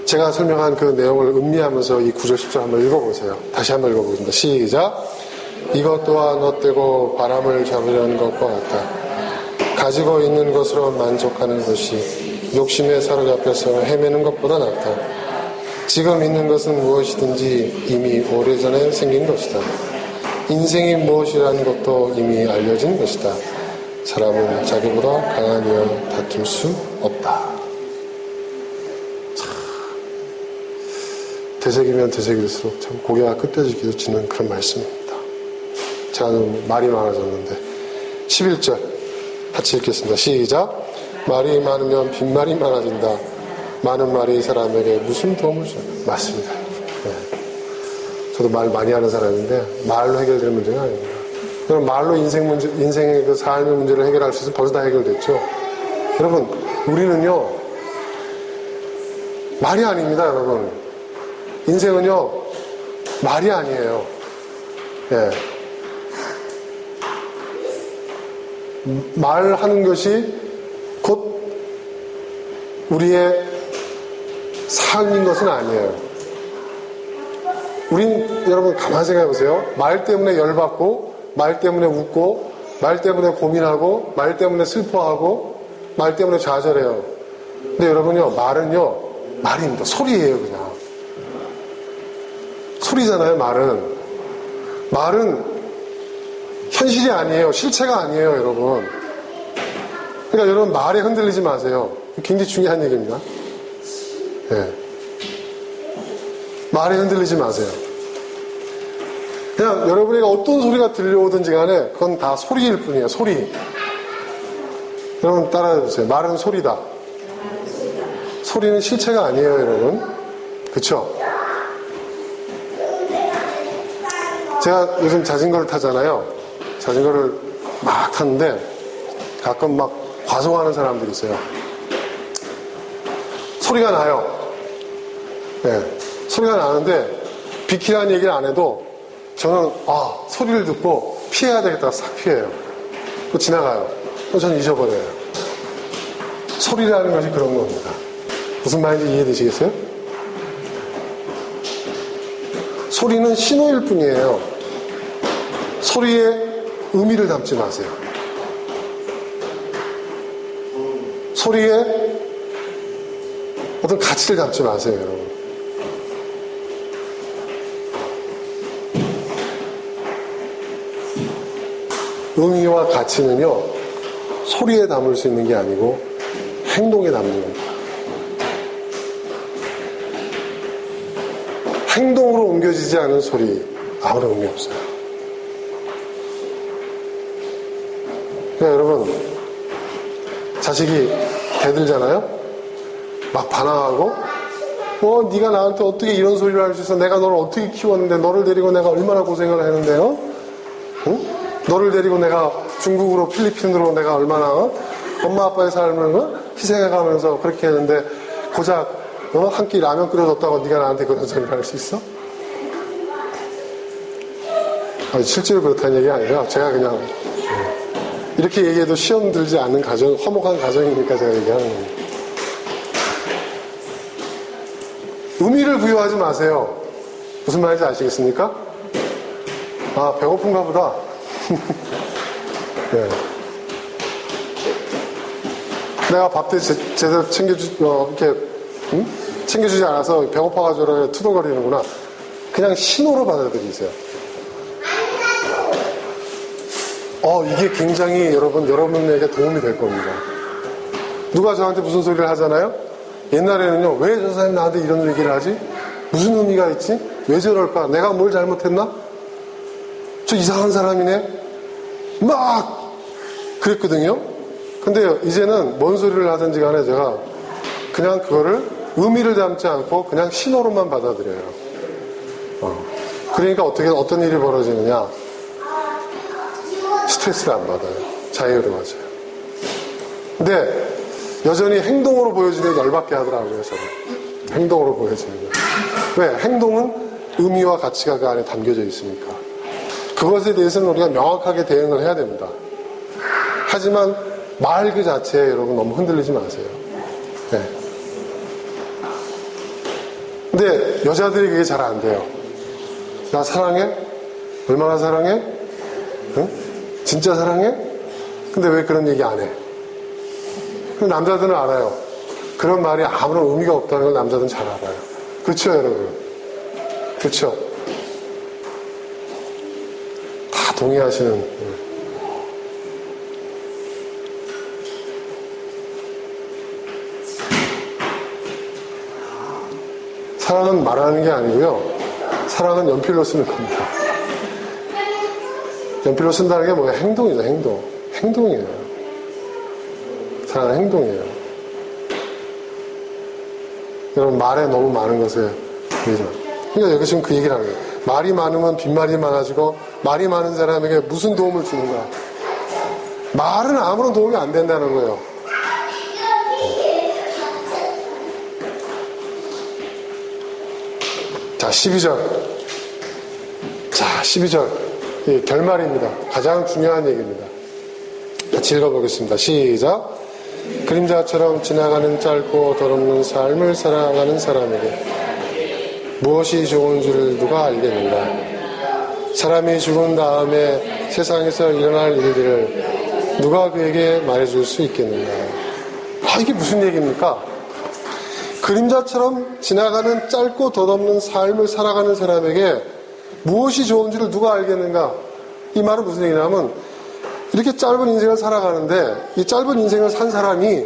제가 설명한 그 내용을 음미하면서 이 9절, 10절 한번 읽어보세요. 다시 한번 읽어보겠습니다. 시작. 이것 또한 헛되고 바람을 잡으려는 것과 같다. 가지고 있는 것으로 만족하는 것이 욕심에 사로잡혀서 헤매는 것보다 낫다. 지금 있는 것은 무엇이든지 이미 오래전에 생긴 것이다. 인생이 무엇이라는 것도 이미 알려진 것이다. 사람은 자기보다 강한 이와 다툴 수 없다. 되새기면 되새길수록 참 고개가 끄덕여지기도 지는 그런 말씀입니다. 제가 좀 말이 많아졌는데 11절 같이 읽겠습니다. 시작. 말이 많으면 빈말이 많아진다. 많은 말이 사람에게 무슨 도움을 줘? 맞습니다. 네. 저도 말 많이 하는 사람인데 말로 해결될 문제가 아닙니다. 그럼 말로 인생의 그 삶의 문제를 해결할 수 있으면 벌써 다 해결됐죠. 여러분, 우리는요 말이 아닙니다, 여러분. 인생은요 말이 아니에요. 예. 말하는 것이 곧 우리의 삶인 것은 아니에요. 우린 여러분 가만히 생각해 보세요. 말 때문에 열받고, 말 때문에 웃고, 말 때문에 고민하고, 말 때문에 슬퍼하고, 말 때문에 좌절해요. 근데 여러분요, 말은요 말입니다. 소리예요. 그냥 소리잖아요. 말은 현실이 아니에요. 실체가 아니에요, 여러분. 그러니까 여러분 말에 흔들리지 마세요. 굉장히 중요한 얘기입니다. 네. 말에 흔들리지 마세요. 그냥 여러분에게 어떤 소리가 들려오든지 간에 그건 다 소리일 뿐이에요. 소리. 여러분 따라해보세요. 말은 소리다. 소리는 실체가 아니에요, 여러분. 그쵸? 제가 요즘 자전거를 타잖아요. 자전거를 막 탔는데 가끔 막 과속하는 사람들이 있어요. 소리가 나요. 네, 소리가 나는데 비키라는 얘기를 안 해도 저는 소리를 듣고 피해야 되겠다 싹 피해요. 또 지나가요. 또 저는 잊어버려요. 소리라는 것이 그런 겁니다. 무슨 말인지 이해되시겠어요? 소리는 신호일 뿐이에요. 소리에 의미를 담지 마세요. 소리에 어떤 가치를 담지 마세요, 여러분. 의미와 가치는요, 소리에 담을 수 있는 게 아니고 행동에 담는 겁니다. 행동으로 옮겨지지 않은 소리, 아무런 의미 없어요. 그러니까 여러분, 자식이 대들잖아요? 막 반항하고, 네가 나한테 어떻게 이런 소리를 할 수 있어? 내가 너를 어떻게 키웠는데, 너를 데리고 내가 얼마나 고생을 했는데요? 응? 너를 데리고 내가 중국으로 필리핀으로 내가 얼마나 엄마 아빠의 삶을 희생해가면서 그렇게 했는데 고작 한 끼 라면 끓여줬다고 네가 나한테 그런 소리를 할 수 있어? 실제로 그렇다는 얘기가 아니라 제가 그냥 이렇게 얘기해도 시험 들지 않는 가정, 화목한 가정이니까 제가 얘기하는 겁니다. 의미를 부여하지 마세요. 무슨 말인지 아시겠습니까? 배고픈가 보다. 네. 내가 밥도 제대로 챙겨주지 않아서 배고파가지고 투덜거리는구나. 그냥 신호로 받아들이세요. 이게 굉장히 여러분에게 도움이 될 겁니다. 누가 저한테 무슨 소리를 하잖아요? 옛날에는요, 왜 저 사람이 나한테 이런 얘기를 하지? 무슨 의미가 있지? 왜 저럴까? 내가 뭘 잘못했나? 저 이상한 사람이네? 막 그랬거든요. 근데 이제는 뭔 소리를 하든지 간에 제가 그냥 그거를 의미를 담지 않고 그냥 신호로만 받아들여요. 그러니까 어떤 일이 벌어지느냐? 스트레스를 안 받아요. 자유로워져요. 근데 여전히 행동으로 보여지는 게 열받게 하더라고요, 저는. 행동으로 보여지는 거. 왜? 행동은 의미와 가치가 그 안에 담겨져 있으니까. 그것에 대해서는 우리가 명확하게 대응을 해야 됩니다. 하지만 말 그 자체에 여러분 너무 흔들리지 마세요. 네. 근데 여자들이 그게 잘 안 돼요. 나 사랑해? 얼마나 사랑해? 응? 진짜 사랑해? 근데 왜 그런 얘기 안 해? 그럼 남자들은 알아요. 그런 말이 아무런 의미가 없다는 걸 남자들은 잘 알아요. 그렇죠, 여러분? 그렇죠? 다 동의하시는. 사랑은 말하는 게 아니고요. 사랑은 연필로 쓰는 겁니다. 연필로 쓴다는 게 뭐예요? 행동이죠, 행동. 행동이에요. 사랑은 행동이에요. 여러분, 말에 너무 많은 것에 그러니까 여기 지금 그 얘기를 하는 거예요. 말이 많으면 빈말이 많아지고 말이 많은 사람에게 무슨 도움을 주는가? 말은 아무런 도움이 안 된다는 거예요. 자, 12절. 자, 12절. 예, 결말입니다. 가장 중요한 얘기입니다. 같이 읽어보겠습니다. 시작. 그림자처럼 지나가는 짧고 더럽는 삶을 살아가는 사람에게 무엇이 좋은 줄을 누가 알겠는가? 사람이 죽은 다음에 세상에서 일어날 일들을 누가 그에게 말해줄 수 있겠는가? 이게 무슨 얘기입니까? 그림자처럼 지나가는 짧고 덧없는 삶을 살아가는 사람에게 무엇이 좋은지를 누가 알겠는가? 이 말은 무슨 얘기냐면 이렇게 짧은 인생을 살아가는데 이 짧은 인생을 산 사람이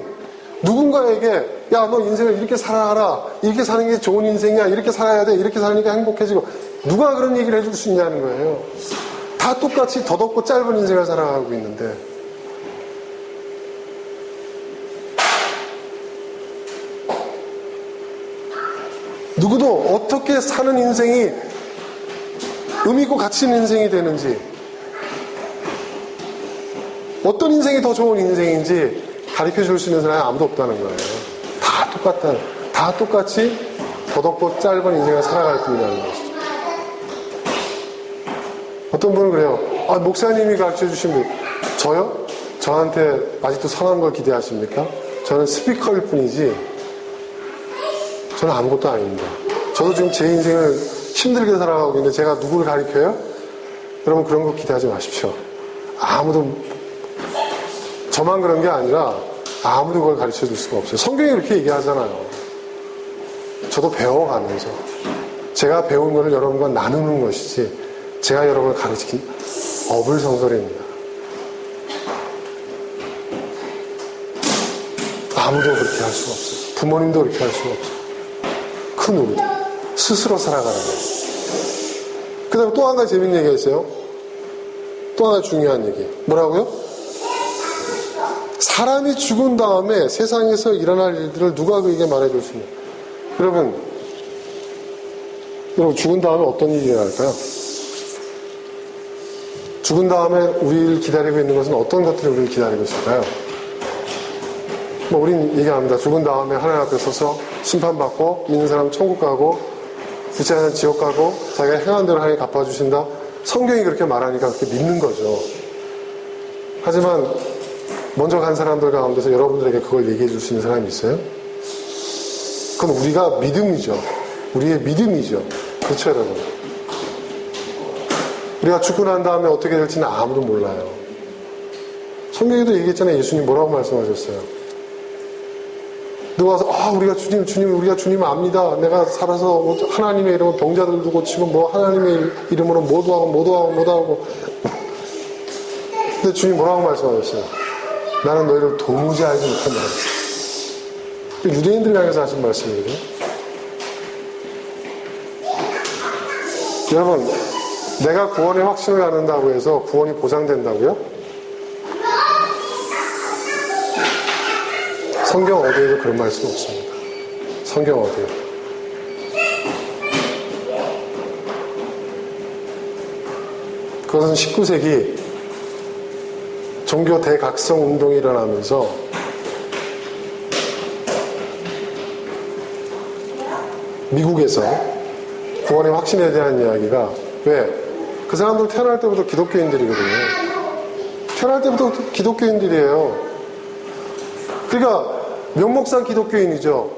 누군가에게 야, 너 인생을 이렇게 살아라. 이렇게 사는 게 좋은 인생이야. 이렇게 살아야 돼. 이렇게 사니까 행복해지고. 누가 그런 얘기를 해줄 수 있냐는 거예요. 다 똑같이 덧없고 짧은 인생을 살아가고 있는데. 누구도 어떻게 사는 인생이 의미있고 가치 있는 인생이 되는지, 어떤 인생이 더 좋은 인생인지 가르쳐 줄 수 있는 사람이 아무도 없다는 거예요. 다 똑같다. 다 똑같이 덧없고 짧은 인생을 살아갈 뿐이라는 것이죠. 어떤 분은 그래요. 목사님이 가르쳐 주신 분. 저요? 저한테 아직도 선한 걸 기대하십니까? 저는 스피커일 뿐이지 저는 아무것도 아닙니다. 저도 지금 제 인생을 힘들게 살아가고 있는데 제가 누구를 가르쳐요? 여러분 그런 거 기대하지 마십시오. 아무도 저만 그런 게 아니라 아무도 그걸 가르쳐 줄 수가 없어요. 성경이 그렇게 얘기하잖아요. 저도 배워가면서 제가 배운 거를 여러분과 나누는 것이지 제가 여러분을 가르치긴 어불성설입니다. 아무도 그렇게 할 수가 없어요. 부모님도 그렇게 할 수가 없어요. 큰 우리도 스스로 살아가는 거예요. 그 다음에 또 한 가지 재밌는 얘기가 있어요. 또 하나 중요한 얘기. 뭐라고요? 사람이 죽은 다음에 세상에서 일어날 일들을 누가 그에게 말해줄 수 있냐. 여러분 죽은 다음에 어떤 일이 일어날까요? 죽은 다음에 우리를 기다리고 있는 것은 어떤 것들이 우리를 기다리고 있을까요? 우린 얘기합니다. 죽은 다음에 하나님 앞에 서서 심판받고 믿는 사람 천국 가고 부자는 지옥 가고 자기가 행한 대로 하나님 갚아주신다. 성경이 그렇게 말하니까 그렇게 믿는 거죠. 하지만 먼저 간 사람들 가운데서 여러분들에게 그걸 얘기해 줄 수 있는 사람이 있어요? 그건 우리가 믿음이죠. 우리의 믿음이죠. 그렇죠, 여러분? 우리가 죽고 난 다음에 어떻게 될지는 아무도 몰라요. 성경에도 얘기했잖아요. 예수님 뭐라고 말씀하셨어요? 누가 와서 우리가 주님 압니다. 내가 살아서 하나님의 이름으로 병자들도 고치고 하나님의 이름으로 모두 하고 근데 주님 뭐라고 말씀하셨어요? 나는 너희를 도무지 알지 못한다. 유대인들 향해서 하신 말씀이거든요. 여러분, 내가 구원의 확신을 갖는다고 해서 구원이 보장된다고요? 성경 어디에도 그런 말씀 없습니다. 성경 어디에? 그것은 19세기 종교 대각성 운동이 일어나면서 미국에서 구원의 확신에 대한 이야기가, 왜? 그 사람들 태어날 때부터 기독교인들이거든요. 태어날 때부터 기독교인들이에요. 그러니까 명목상 기독교인이죠.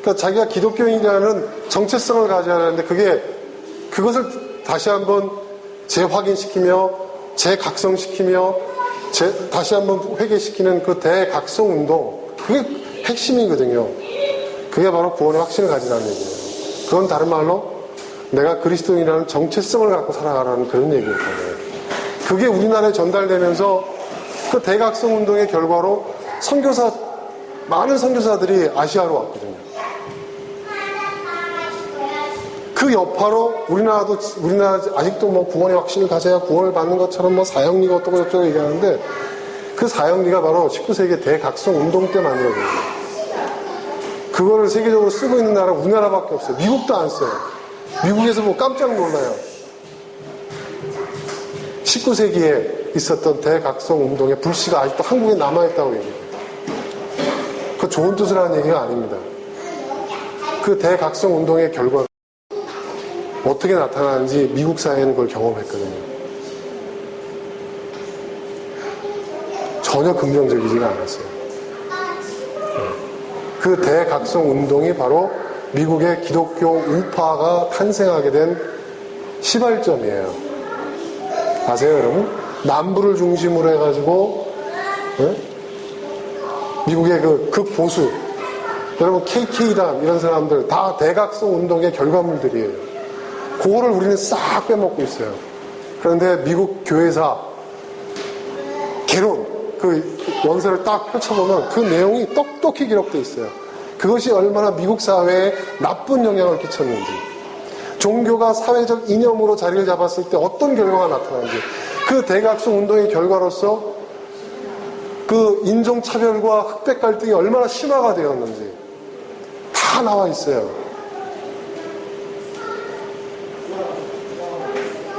그러니까 자기가 기독교인이라는 정체성을 가져야 하는데 그것을 다시 한번 재확인시키며 재각성시키며 다시 한번 회개시키는 그 대각성 운동, 그게 핵심이거든요. 그게 바로 구원의 확신을 가지라는 얘기예요. 그건 다른 말로 내가 그리스도인이라는 정체성을 갖고 살아가라는 그런 얘기였거든요. 그게 우리나라에 전달되면서 그 대각성 운동의 결과로 많은 선교사들이 아시아로 왔거든요. 그 여파로 우리나라 아직도 뭐 구원의 확신을 가져야 구원을 받는 것처럼 뭐 사형리가 어쩌고 저쩌고 얘기하는데, 그 사형리가 바로 19세기 대각성 운동 때 만들어진 거예요. 그거를 세계적으로 쓰고 있는 나라가 우리나라밖에 없어요. 미국도 안 써요. 미국에서 뭐 깜짝 놀라요. 19세기에 있었던 대각성 운동의 불씨가 아직도 한국에 남아있다고 얘기해요. 그 좋은 뜻을 하는 얘기가 아닙니다. 그 대각성 운동의 결과가 어떻게 나타나는지 미국 사회는 그걸 경험했거든요. 전혀 긍정적이지가 않았어요. 그 대각성 운동이 바로 미국의 기독교 우파가 탄생하게 된 시발점이에요. 아세요, 여러분? 남부를 중심으로 해가지고, 미국의 그 극보수, 여러분 KK단 이런 사람들 다 대각성 운동의 결과물들이에요. 그거를 우리는 싹 빼먹고 있어요. 그런데 미국 교회사 개론 그 원서를 딱 펼쳐보면 그 내용이 똑똑히 기록되어 있어요. 그것이 얼마나 미국 사회에 나쁜 영향을 끼쳤는지, 종교가 사회적 이념으로 자리를 잡았을 때 어떤 결과가 나타나는지, 그 대각성 운동의 결과로서 그 인종차별과 흑백 갈등이 얼마나 심화가 되었는지 다 나와 있어요.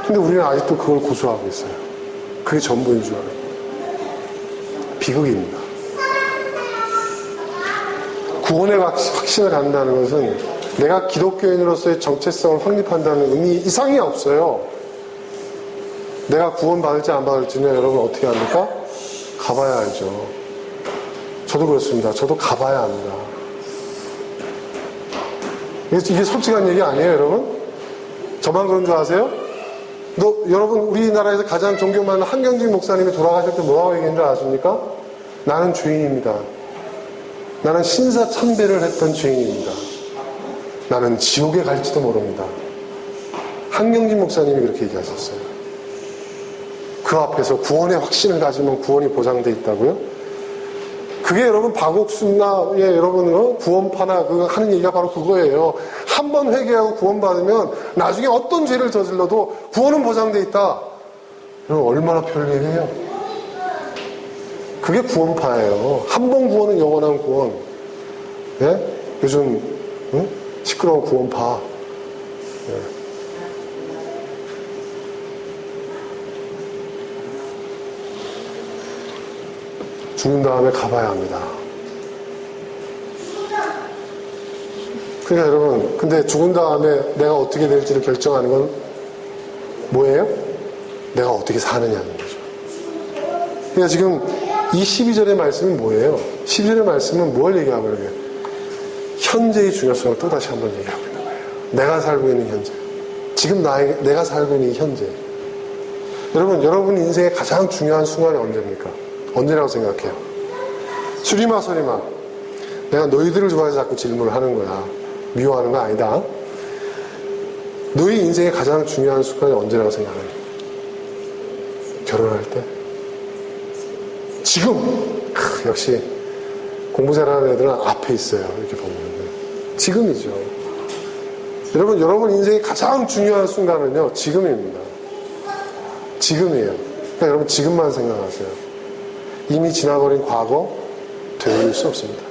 근데 우리는 아직도 그걸 고수하고 있어요. 그게 전부인 줄 알아요. 비극입니다. 구원의 확신을 갖는다는 것은 내가 기독교인으로서의 정체성을 확립한다는 의미 이상이 없어요. 내가 구원받을지 안 받을지는 여러분 어떻게 합니까? 가봐야 알죠. 저도 그렇습니다. 저도 가봐야 합니다. 이게 솔직한 얘기 아니에요, 여러분? 저만 그런 줄 아세요? 여러분, 우리나라에서 가장 존경 많은 한경직 목사님이 돌아가실 때 뭐라고 얘기한 줄 아십니까? 나는 죄인입니다. 나는 신사참배를 했던 죄인입니다. 나는 지옥에 갈지도 모릅니다. 한경직 목사님이 그렇게 얘기하셨어요. 그 앞에서 구원의 확신을 가지면 구원이 보장돼 있다고요? 그게 여러분 박옥순나의 여러분 구원파나 그거 하는 얘기가 바로 그거예요. 한 번 회개하고 구원받으면 나중에 어떤 죄를 저질러도 구원은 보장돼 있다. 여러분 얼마나 편리해요. 그게 구원파예요. 한 번 구원은 영원한 구원. 예? 요즘 시끄러운 구원파. 예. 죽은 다음에 가봐야 합니다. 그러니까 여러분, 근데 죽은 다음에 내가 어떻게 될지를 결정하는 건 뭐예요? 내가 어떻게 사느냐는 거죠. 그러니까 지금 이 12절의 말씀이 뭐예요? 12절의 말씀은 뭘 얘기하고 있는 거예요? 현재의 중요성을 또다시 한번 얘기하고 있는 거예요. 내가 살고 있는 현재. 지금 내가 살고 있는 이 현재. 여러분 인생의 가장 중요한 순간이 언제입니까? 언제라고 생각해요? 수리마 소리마, 내가 너희들을 좋아해서 자꾸 질문을 하는 거야. 미워하는 거 아니다. 너희 인생의 가장 중요한 순간이 언제라고 생각해요? 결혼할 때? 지금. 역시 공부 잘하는 애들은 앞에 있어요. 이렇게 보면. 지금이죠. 여러분 인생의 가장 중요한 순간은요, 지금입니다. 지금이에요. 그러니까 여러분 지금만 생각하세요. 이미 지나버린 과거 되돌릴 수 없습니다.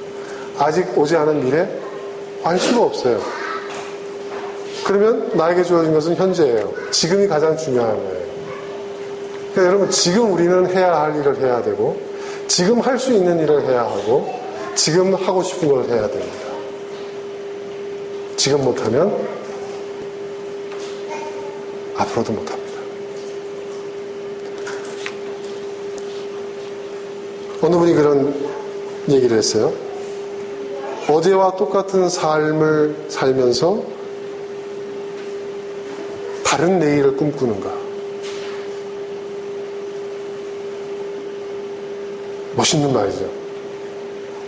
아직 오지 않은 미래 알 수가 없어요. 그러면 나에게 주어진 것은 현재예요. 지금이 가장 중요한 거예요. 그러니까 여러분 지금 우리는 해야 할 일을 해야 되고, 지금 할 수 있는 일을 해야 하고, 지금 하고 싶은 걸 해야 됩니다. 지금 못하면 앞으로도 못합니다. 어느 분이 그런 얘기를 했어요. 어제와 똑같은 삶을 살면서 다른 내일을 꿈꾸는가? 멋있는 말이죠.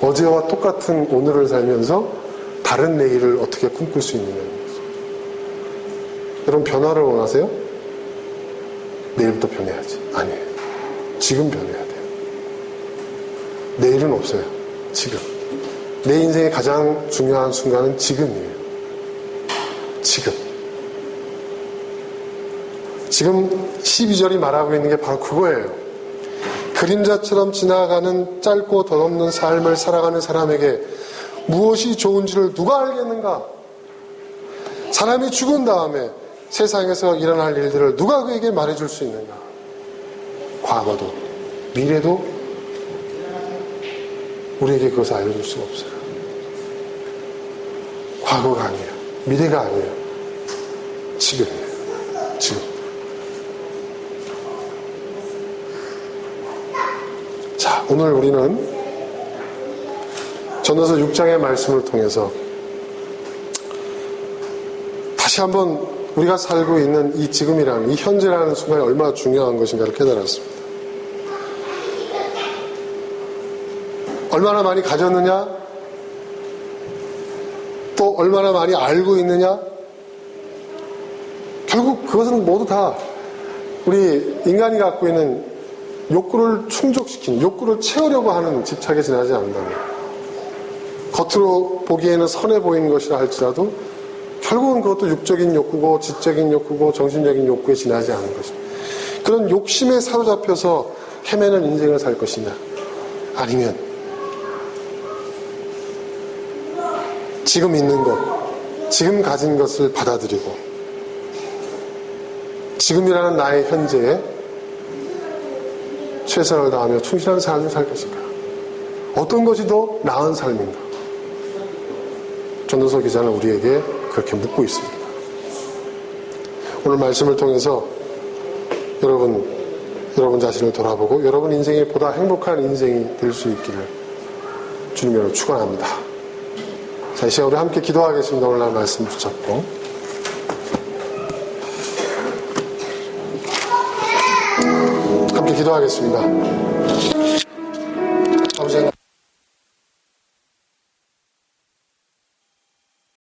어제와 똑같은 오늘을 살면서 다른 내일을 어떻게 꿈꿀 수 있느냐는 거죠. 여러분 변화를 원하세요? 내일부터 변해야지. 아니에요. 지금 변해야 돼요. 내일은 없어요. 지금. 내 인생의 가장 중요한 순간은 지금이에요. 지금. 지금 12절이 말하고 있는 게 바로 그거예요. 그림자처럼 지나가는 짧고 덧없는 삶을 살아가는 사람에게 무엇이 좋은지를 누가 알겠는가? 사람이 죽은 다음에 세상에서 일어날 일들을 누가 그에게 말해줄 수 있는가? 과거도 미래도 우리에게 그것을 알려줄 수가 없어요. 과거가 아니에요. 미래가 아니에요. 지금이에요. 지금. 자, 오늘 우리는 전도서 6장의 말씀을 통해서 다시 한번 우리가 살고 있는 이 지금이라는, 이 현재라는 순간이 얼마나 중요한 것인가를 깨달았습니다. 얼마나 많이 가졌느냐, 또 얼마나 많이 알고 있느냐, 결국 그것은 모두 다 우리 인간이 갖고 있는 욕구를 충족시킨, 욕구를 채우려고 하는 집착에 지나지 않는다면, 겉으로 보기에는 선해 보이는 것이라 할지라도 결국은 그것도 육적인 욕구고 지적인 욕구고 정신적인 욕구에 지나지 않는 것입니다. 그런 욕심에 사로잡혀서 헤매는 인생을 살 것이냐, 아니면 지금 있는 것, 지금 가진 것을 받아들이고 지금이라는 나의 현재에 최선을 다하며 충실한 삶을 살 것인가? 어떤 것이 더 나은 삶인가? 전도서 기자는 우리에게 그렇게 묻고 있습니다. 오늘 말씀을 통해서 여러분 자신을 돌아보고 여러분 인생이 보다 행복한 인생이 될 수 있기를 주님으로 축원합니다. 자, 이 시간 우리 함께 기도하겠습니다. 오늘날 말씀 붙잡고 함께 기도하겠습니다. 아버지